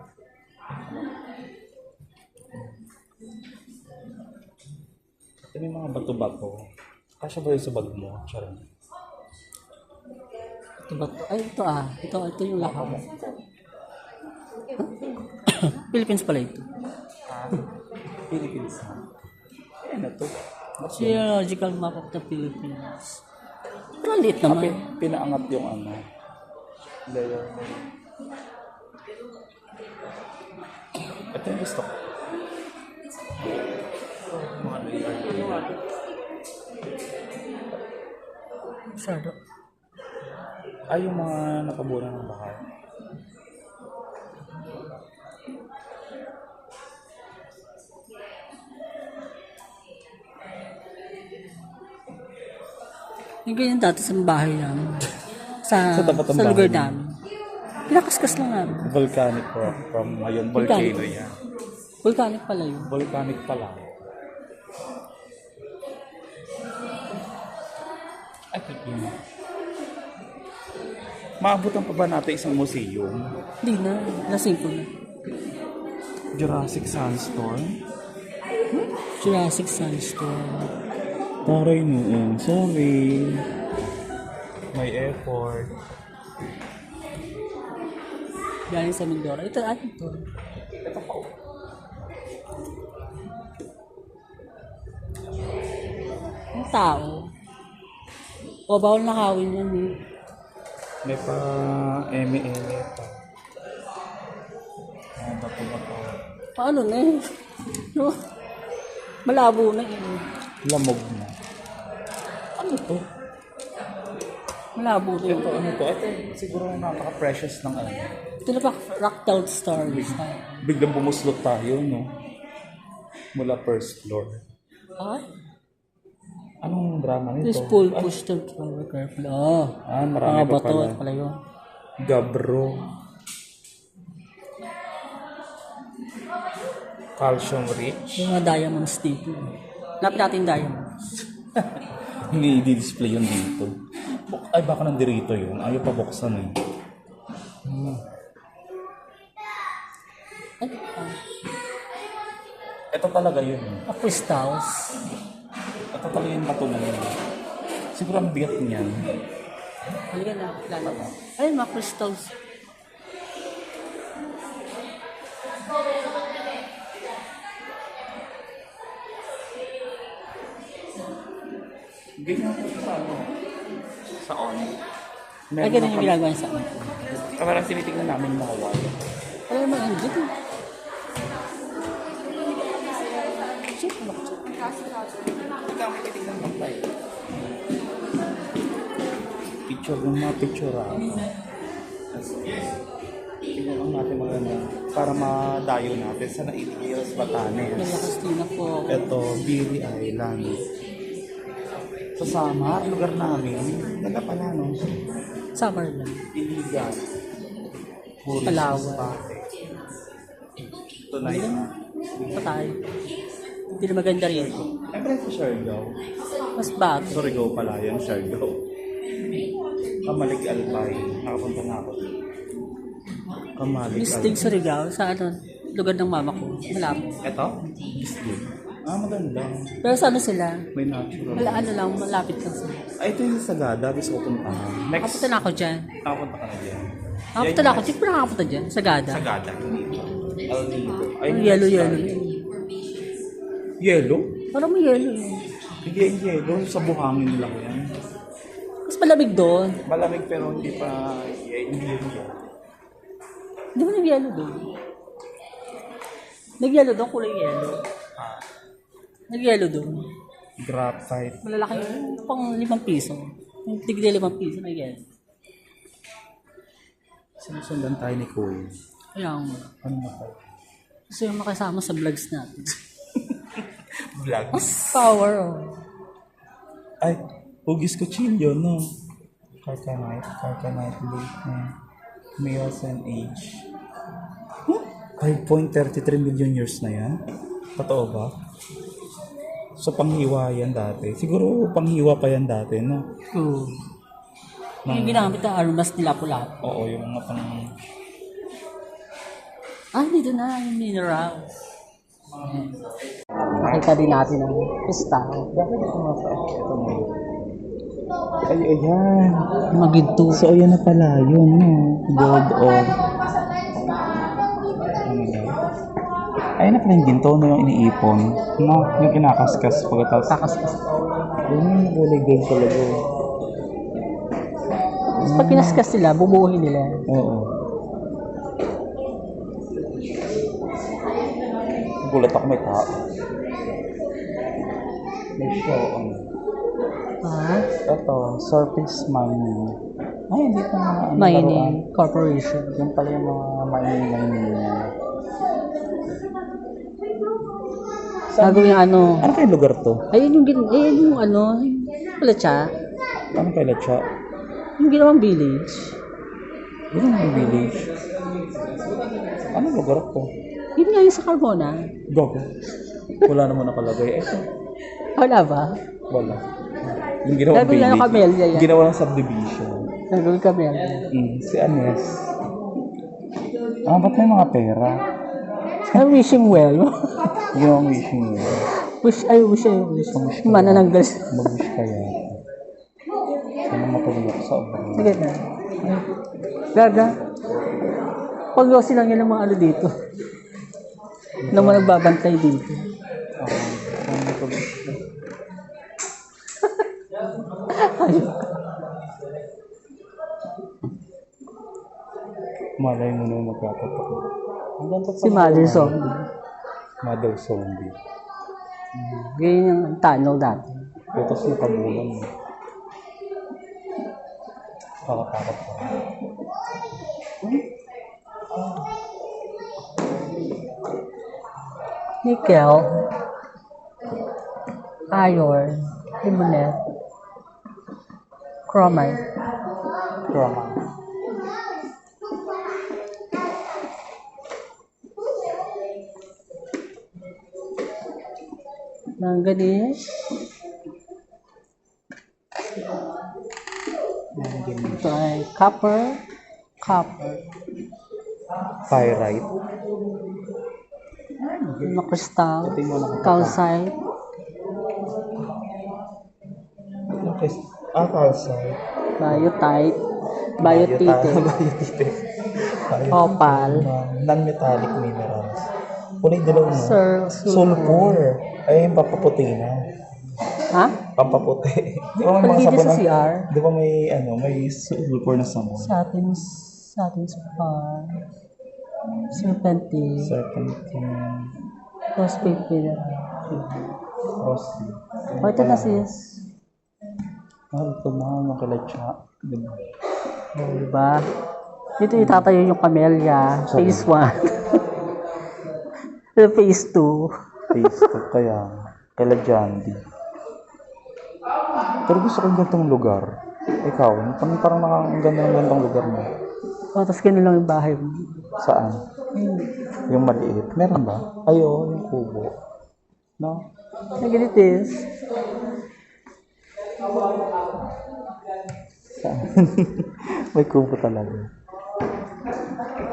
Ito yung mga bato-bato. Kasya ba yung sa bag mo? Charing. Ito ba? Ay, ito ah. Ito yung lahar. Philippines pala ito. Philippines na. Ayan na to. Geological map of the Philippines. Pero ang liit naman. Pinaangat yung ano. Layer. Ito yung gusto ko. Mga layer. Masyado. Ay, yung mga nakabura ng bakal. Yung ganyan dati sa bahay namin. Sa tapat ng lugar bahay. namin. Pinakaskas lang namin. Volcanic rock from Mayon Volcanic. Volcano yan. Volcanic pala yun. Volcanic pala. Ay, pipino. Maabutan pa ba natin isang museum? Hindi na. Lasing ko na. Jurassic Sandstorm? Jurassic Sandstorm. Taray noon. Sorry. May effort. Galing sa Mindoro. Ito, ano ito? Ang tao. O, bawal nakawin yan eh. May pa eme-eme pa. Ano ba ito? Paano na eh? No? Malabo na eh. Lamog na. Ano to? Malabo na Ito, eh. ano to? Ito, siguro napaka-precious ng ano. Ito na pa fractal stars. Biglang bumuslot tayo, no? Mula first floor. Ah? Anong drama nito? This pull, push to flower carefully. Oh. Marami pa bato pala. pala yun. Gabro. Calcium rich. Yung mga diamonds dito. Lapit natin yung diamonds. Hindi i-display yun dito. Ay, baka nandirito yun. Ayaw pa buksan eh. Ay, Ito talaga yun. crystals. Ito talaga yung matuloy. Siguro ang bigat niyan. Halika na. Lalo. Ay, mga crystals. Ganyan ko sa ano. Sa on. Ay, ganun yung ginagawa niya sa akin. Parang tinitignan namin yung mga wire. Ay, mga engine. Shit, bakit? Ikaw may titignan lang tayo. Picture ng mga picture tingnan lang natin mga ano. Para madayo natin sa Nailios, Batanes. Malakas din ako. Ito, Biri Island. Sa Samar, lugar namin. Ganda pala, no? Summer lang. Iligan. Palawan. Ito na yun. Patay. Hindi na maganda rin. Siyempre sa Siargao. Mas bago. Surigao pala yan, Siargao. Kamalig Albay. Nakapunta na ako. Kamalig Mistig sa Rigao, sa ano, lugar ng mama ko. Malapit. Ito? Mistig. Maganda. Pero sa ano sila? May natural. Wala ano lang, malapit lang sila. Ay, ito yung Sagada. Gusto ko puntahan. Next. Nakapunta na ako dyan. Nakapunta ka na dyan. Nakapunta na ako. Di pa nakapunta dyan. Sa Gada. Sagada. El Nido. Ang yellow. Yellow? Parang may yellow yun. Hindi yung yellow. Sa buhangin lang yan. Mas malamig doon. Malamig pero hindi pa. Hindi yun yun. Di ba nag-yellow doon? Nag-yellow doon, kulay yellow. Nag-yellow doon. Graphite. Malalaki yun. Pang 5 piso. Yung tigde 5 piso, nag-yellow. Sinusundan tayo ni Kuya. Kaya nga. Ano na tayo? Gusto yung makasama sa vlogs natin. Vlogs. Power, oh. Ay, hugis kutsilyo, no? Carcanite lake na. Males and age. 5.33 million years na yan? Totoo ba? So, panghiwa yan dati. Siguro, panghiwa pa yan dati, no? Oo. Yung ginamit na armas nila pula. Oo, yung mga pang... Dito na yung minerals. Nakita din natin ang crystal. Bakit ito nasa ito mo? Ay, ayan. Maginto. So, ayan na pala yun, no? Gold ore. Ayun na pala yung ginto, no? Yung iniipon. No? Yung kinakaskas pagkatapos. Kakaskas. Yung kulay gold talaga. Tapos pag kinaskas sila, bubuhin nila. Oo. Gulat ako may tao. May show on. Ha? Ito, surface mining. Ay, hindi pa mga ano, laruan. Mining Corporation. Yan pala yung mga mining niya. Gagawin yung ano. Ano kayong lugar to? Ayun yung ano, wala siya. Ano kayo Latsa? Yung ginawang village. Ano yung village? Ano lugar to? Yun nga yung sa Carmona. Gogo. Wala naman nakalagay. Ito. Wala ba? Wala. Yung ginawang Gagawin lang ng village. Camellia yan. Ginawa ng subdivision. Gagawin kami. Si Anes. Ba't may mga pera? I'm wishing well. Yung wishing mo. Wish. Manananggal. Mag-wish kaya. Sana matuloy ako sa abang. Sige na. Gaga. Pag-yosi lang yan ng mga ano dito. Na mga nagbabantay dito. Sana matuloy ako. Malay mo na magkakatak. Ang ganda pa. Si Mother Zombie. Mother Zombie. Ganyan yung tanaw dati. Tapos nakabulan mo. Kakatakot pa. Nickel. Iron. Limonette. Chromite. Chroma. Manganese. Ito ay copper. Pyrite. Mga crystal. Ito yung mga Calcite. Calcite. Biotite. Biotite. Biotite. Opal. Non-metallic minerals. Kulay dilaw na. Sulfur. Ay, yung papaputi na. Ha? Pampaputi. Di ba may mga Pag-ibig sabon sa na? CR. Di ba may sulfur na sabon? Sa atin sulfur. Serpentine. Serpentine. Phosphate mineral. Frosty. O, ito na sis. Ito na, yung kilatsa. Diba? O, diba? Dito itatayo yung camellia. Phase 1. Phase 2. Phase 2 kaya. Kaila Jandy. Pero gusto ko yung gantong lugar. Ikaw, parang ang ganda ng gantong lugar mo. O, tapos ganun lang yung bahay mo. Saan? Yung maliit. Meron ba? Ay, oo, yung kubo. No? Ay, ganit is. Saan? May kubo talaga.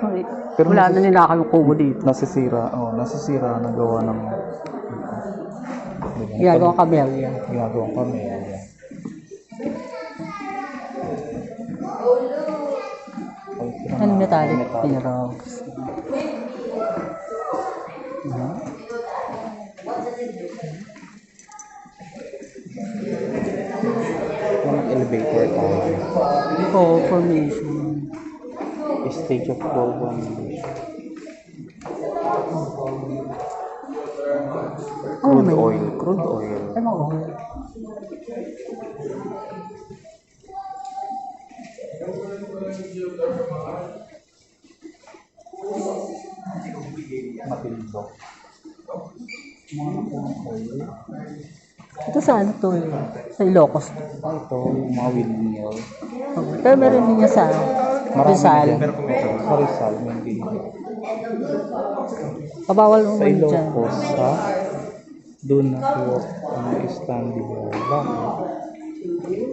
Okay. Pero Wala na nila yung kubo dito. Nasisira. Nagawa ng... Ginagawang camellia. Ginagawang kami. And metallic minerals. Yung elevator tayo. Formation. Stage of flow formation. Crude oil. Ay, mga oil. Matindog. Mga napunong oil. Ito sa ano to eh? Sa Ilocos. Ito, yung mga windmill. Okay. Pero meron din niya sa Rizal. Sa Rizal, hindi. Pabawal mo Sa man dyan. Ilocos, ha? Doon na po ang standing bakit?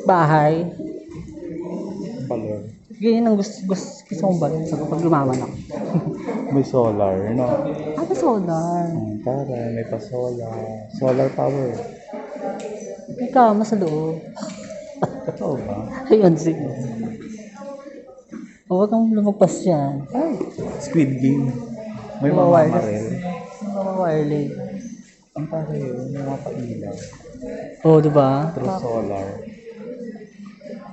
Bahay. Color. Ganyan ang gusto kong ba? Sa pag lumaman ako. May solar, no? Ano solar? Tara, may pa-solar. Solar power. Ikaw, mas sa loob. Totoo ba? Ayun, sige. Huwag kang lumagpas yan. Ay, Squid Game. May mga wireless. marel. Mga wireless. Ang pare yun, may mga pailaw. Oo, diba? Through solar.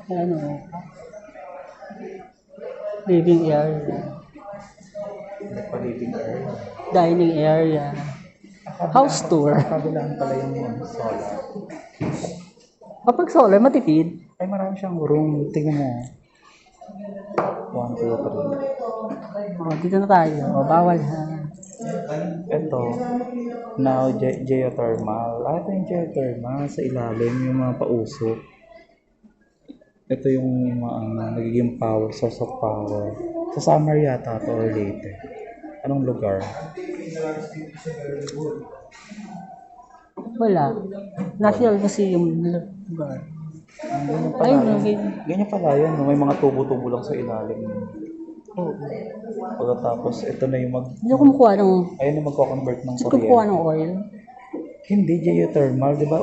Ano? Living area. May pa-living area. Dining area. House tour. Kabilaan pala yung solar. Kapag solar, matipid. Ay, marami siyang room. Tingnan mo. 1, 2, 3. O, dito na tayo. O, bawal ha. Ito, now geothermal. Ito yung geothermal sa ilalim, yung mga pausok. Ito yung mga nagiging power, source of power. Sa summer yata ito or later. Anong lugar? Wala. National Museum lugar. Ganyan pala Ayun, yun. okay. Ganyan pala yun. No? May mga tubo-tubo lang sa ilalim. Oo. Pagkatapos, ito na yung Hindi ako kumukuha ng... ayun na magko-convert ng Hindi ko kumukuha ng kuryente. oil. Hindi, geothermal. Di ba?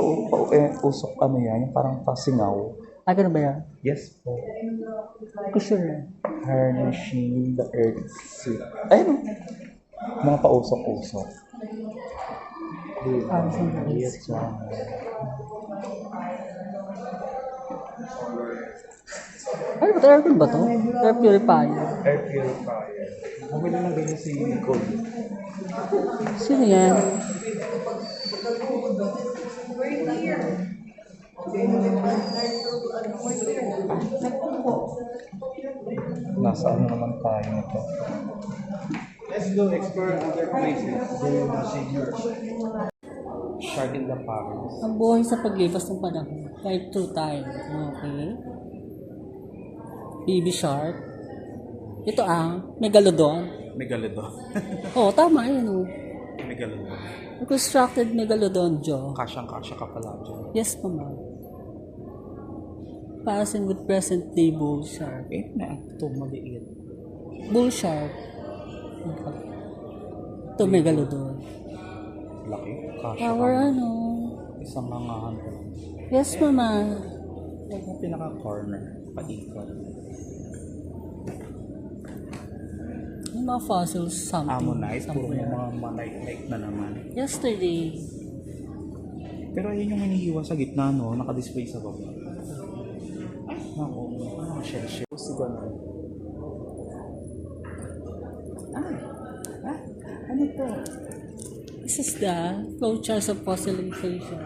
Usok ano yan? Yung parang pasingaw. Ay, ganun ba yan? Yes po. Hindi ko sure eh. Harnessing the earth's heat. Ayun. Mga pausok-usok. Harnessing the earth's heat. Ano ba ito? Aircon ba ito? Air purifier. Air purifier. Bumili lang ganyan si Nicole. Sino yan? Nasa ano naman tayo nito. Let's go explore other places. Shark in the Paris. Ang buhay sa paglipas ng panahon. Right through time. Okay. Baby shark. Ito Megalodon. Megalodon. Oo, tama yun. Megalodon. Reconstructed Megalodon jaw. Kasyang-kasya ka pala dyan. Yes, mama. Passing with present day bull shark. Eh, na ito maliit. Bull shark. Ito Megalodon. Laki. Kasya Power ka. Isang nangahan. Yes, mama. Ito yung pinaka-corner. Paikot. Yung mga fossils, something. Ammonite. Puro somewhere. mga manite-like na naman. Yesterday. Pero ayun yung hinihiwa sa gitna, no? Naka-display sa baba. Ay, naku. Ano ka shell-shell? Si Ganon. Ano to? This is the flowcharts of fossilization.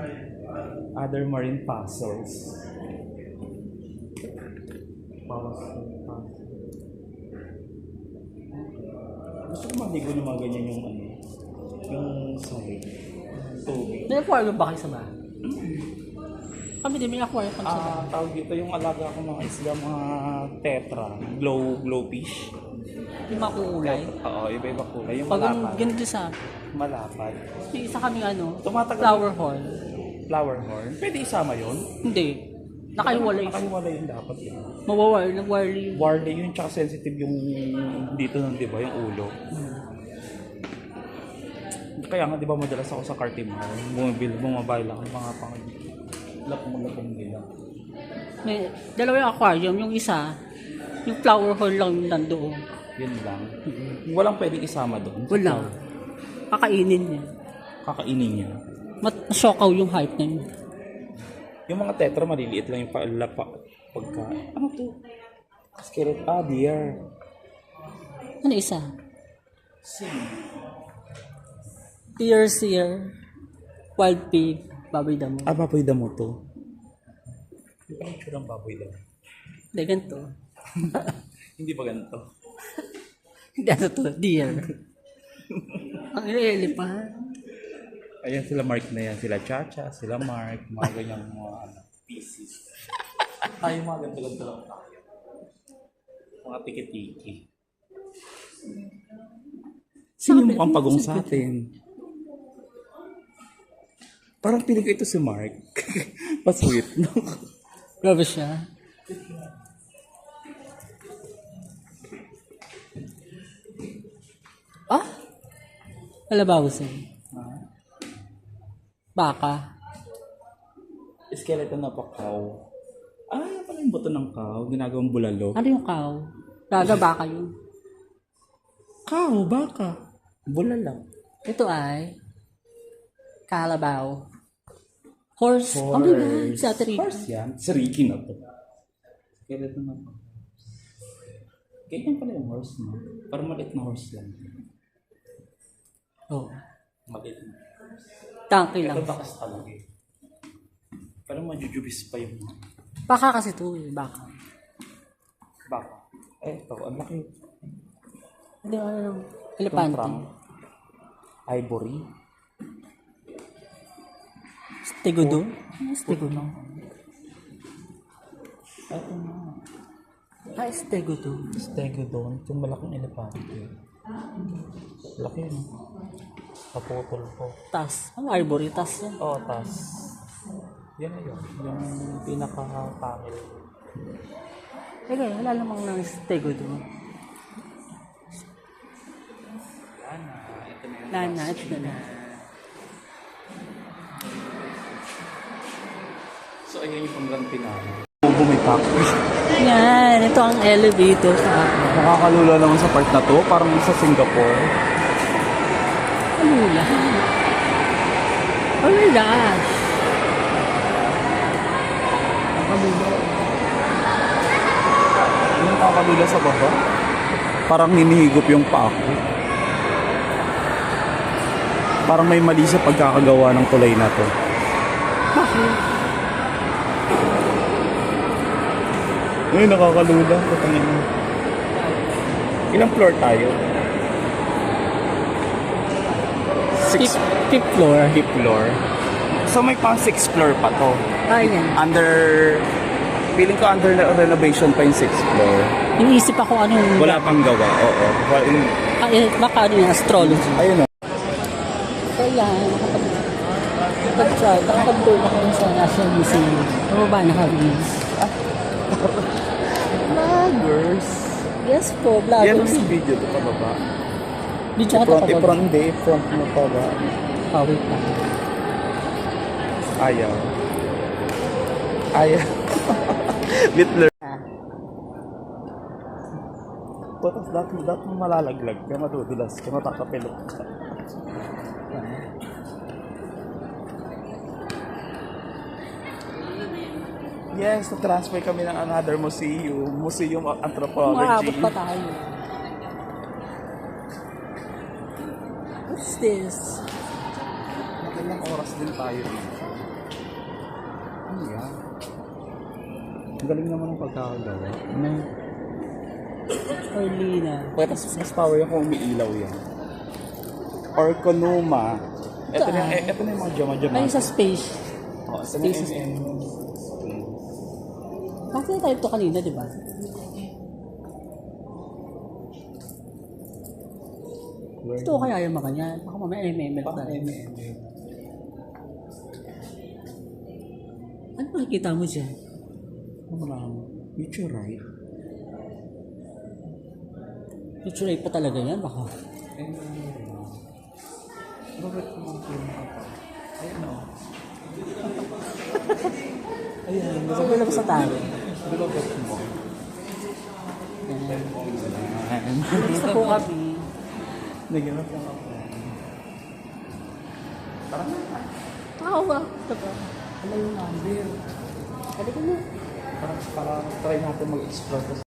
Other marine fossils. Gusto ko maligo ng mga ganyan yung ano, yung sahig, tubig. May aquarium ba kayo sa bahay? Kami din may aquarium kami sa bahay. Tawag dito yung alaga ko mga isla, mga tetra, glowfish. Yung mga kulay. Oo, iba-iba kulay. Yung Pag malapad. ganito sa, Malapad. may isa kami Tumatagal. flower horn. Flower horn. Pwede isama yun. Hindi. Nakahiwalay. Nakahiwalay yun dapat yun. Mawawire, nag-wire yung... Warley yun, tsaka sensitive yung dito ng, di ba, yung ulo. Kaya nga, di ba, madalas ako sa Cartimar, bumabay lang yung mga pang lapong nila. May dalawa yung aquarium. Yung isa, yung flower horn lang yung nandoon. Yun lang. Walang pwedeng isama doon. Wala. Kakainin niya. Kakainin niya. Masyokaw yung height na yun. Yung mga tetra, maliliit lang yung pagka... Ano to? Skeleton. Deer. Ano isa? Deer, seer, wild pig, baboy damo. Baboy damo to. Hindi pa yung tsura ng baboy damo. Hindi, ganito. Hindi ba ganito? Hindi, ano to? Deer. Ang elephant. Ayan sila Mark na yan. Sila Chacha, sila Mark. Mga ganyang mga pieces. Tayo mga ganito-ganito lang tayo. Mga tiki-tiki. Sino mo ang pagong sa atin? Parang piling ko ito si Mark. Pa-sweet, no? Grabe siya. Kalabaw Baka. Skeleton na pa cow. Yan pala yung buto ng cow. Ginagawang bulalo. Ano yung cow? Gaga baka yun. Cow, baka. Bulalo. Ito ay kalabaw. Horse. Oh my God. Sa Ricky. Horse yan. Si Ricky na to. Skeleton na pa. Ganyan pala yung horse, no? Parang maliit na horse lang. Oh. Maliit na. Tangki lang. Ito bakas talaga eh. Parang majujubis pa yung Baka kasi ito eh. Baka. baka. Ito, ang laki. Hindi ano. Yung Elepante. trunk. Ivory. Stegodo. Stegodo. Ito na. Stegodo. Stegodon. Itong malaking elepante. Laki no? Kaputol po. Tas. Ang ivory tas yan. Tas. Yan na yun. Yung pinaka-pangil. Teka, wala namang nang stego doon. Lana, ito na lang. So, ayan yung pangganti namin. Bumipak. Yan, ito ang elevator sa akin. Nakakalula naman sa part na to. Parang sa Singapore. Alula. Oh my gosh. Yung nakakalula sa baba. Parang ninihigop yung paa ko. Parang may mali sa pagkakagawa ng tulay na to. Bakit? Ay, nakakalula. Patangin mo. Ilang floor tayo? Fifth floor. Fifth floor. So may pang 6th floor pa to. Ayan. Feeling ko under renovation pa yung 6th floor. Iniisip ako anong... Wala pang gawa, oo. Baka ano yung astrology. Ayun o. Kaya, nakapag-tour ako sa National Museum. Pababa na kami. Vloggers. Yes po, Yan vloggers. ang video to pababa. Dito ka na pababa. Front mo pa ba? Wait pa. Ayaw. Bitler. Putas, dapat mo malalaglag ka, madudulas ka, matakapilok ka. Yes, na-transfer kami ng another museum. Museum of Anthropology. Maabot pa tayo. What's this? Ilang oras din tayo dito. Ano yan? Ang galing naman ng pagkakagawa. Orlina. Pwede mas power yung kung umiilaw yan. Or Konuma. Ito na yung mga jama-jama. Ay, sa space. Oh, ito na Spaces. yung Bakit tayo ito kanina, di ba? Ito kaya yung mga yan. Baka mamaya MML pa. Ano makikita mo dyan? Wala mo. Meteorite. Picture pa talaga yan, baka. Bakit mo pa? Ayun o. Ayan, sabi lang sa tayo. Bakit mo? Gusto ko kami. Naginap lang ako. Parang Tawa. Ito ba? Ano yung number? Ano ko na? parang try natin mag-explore.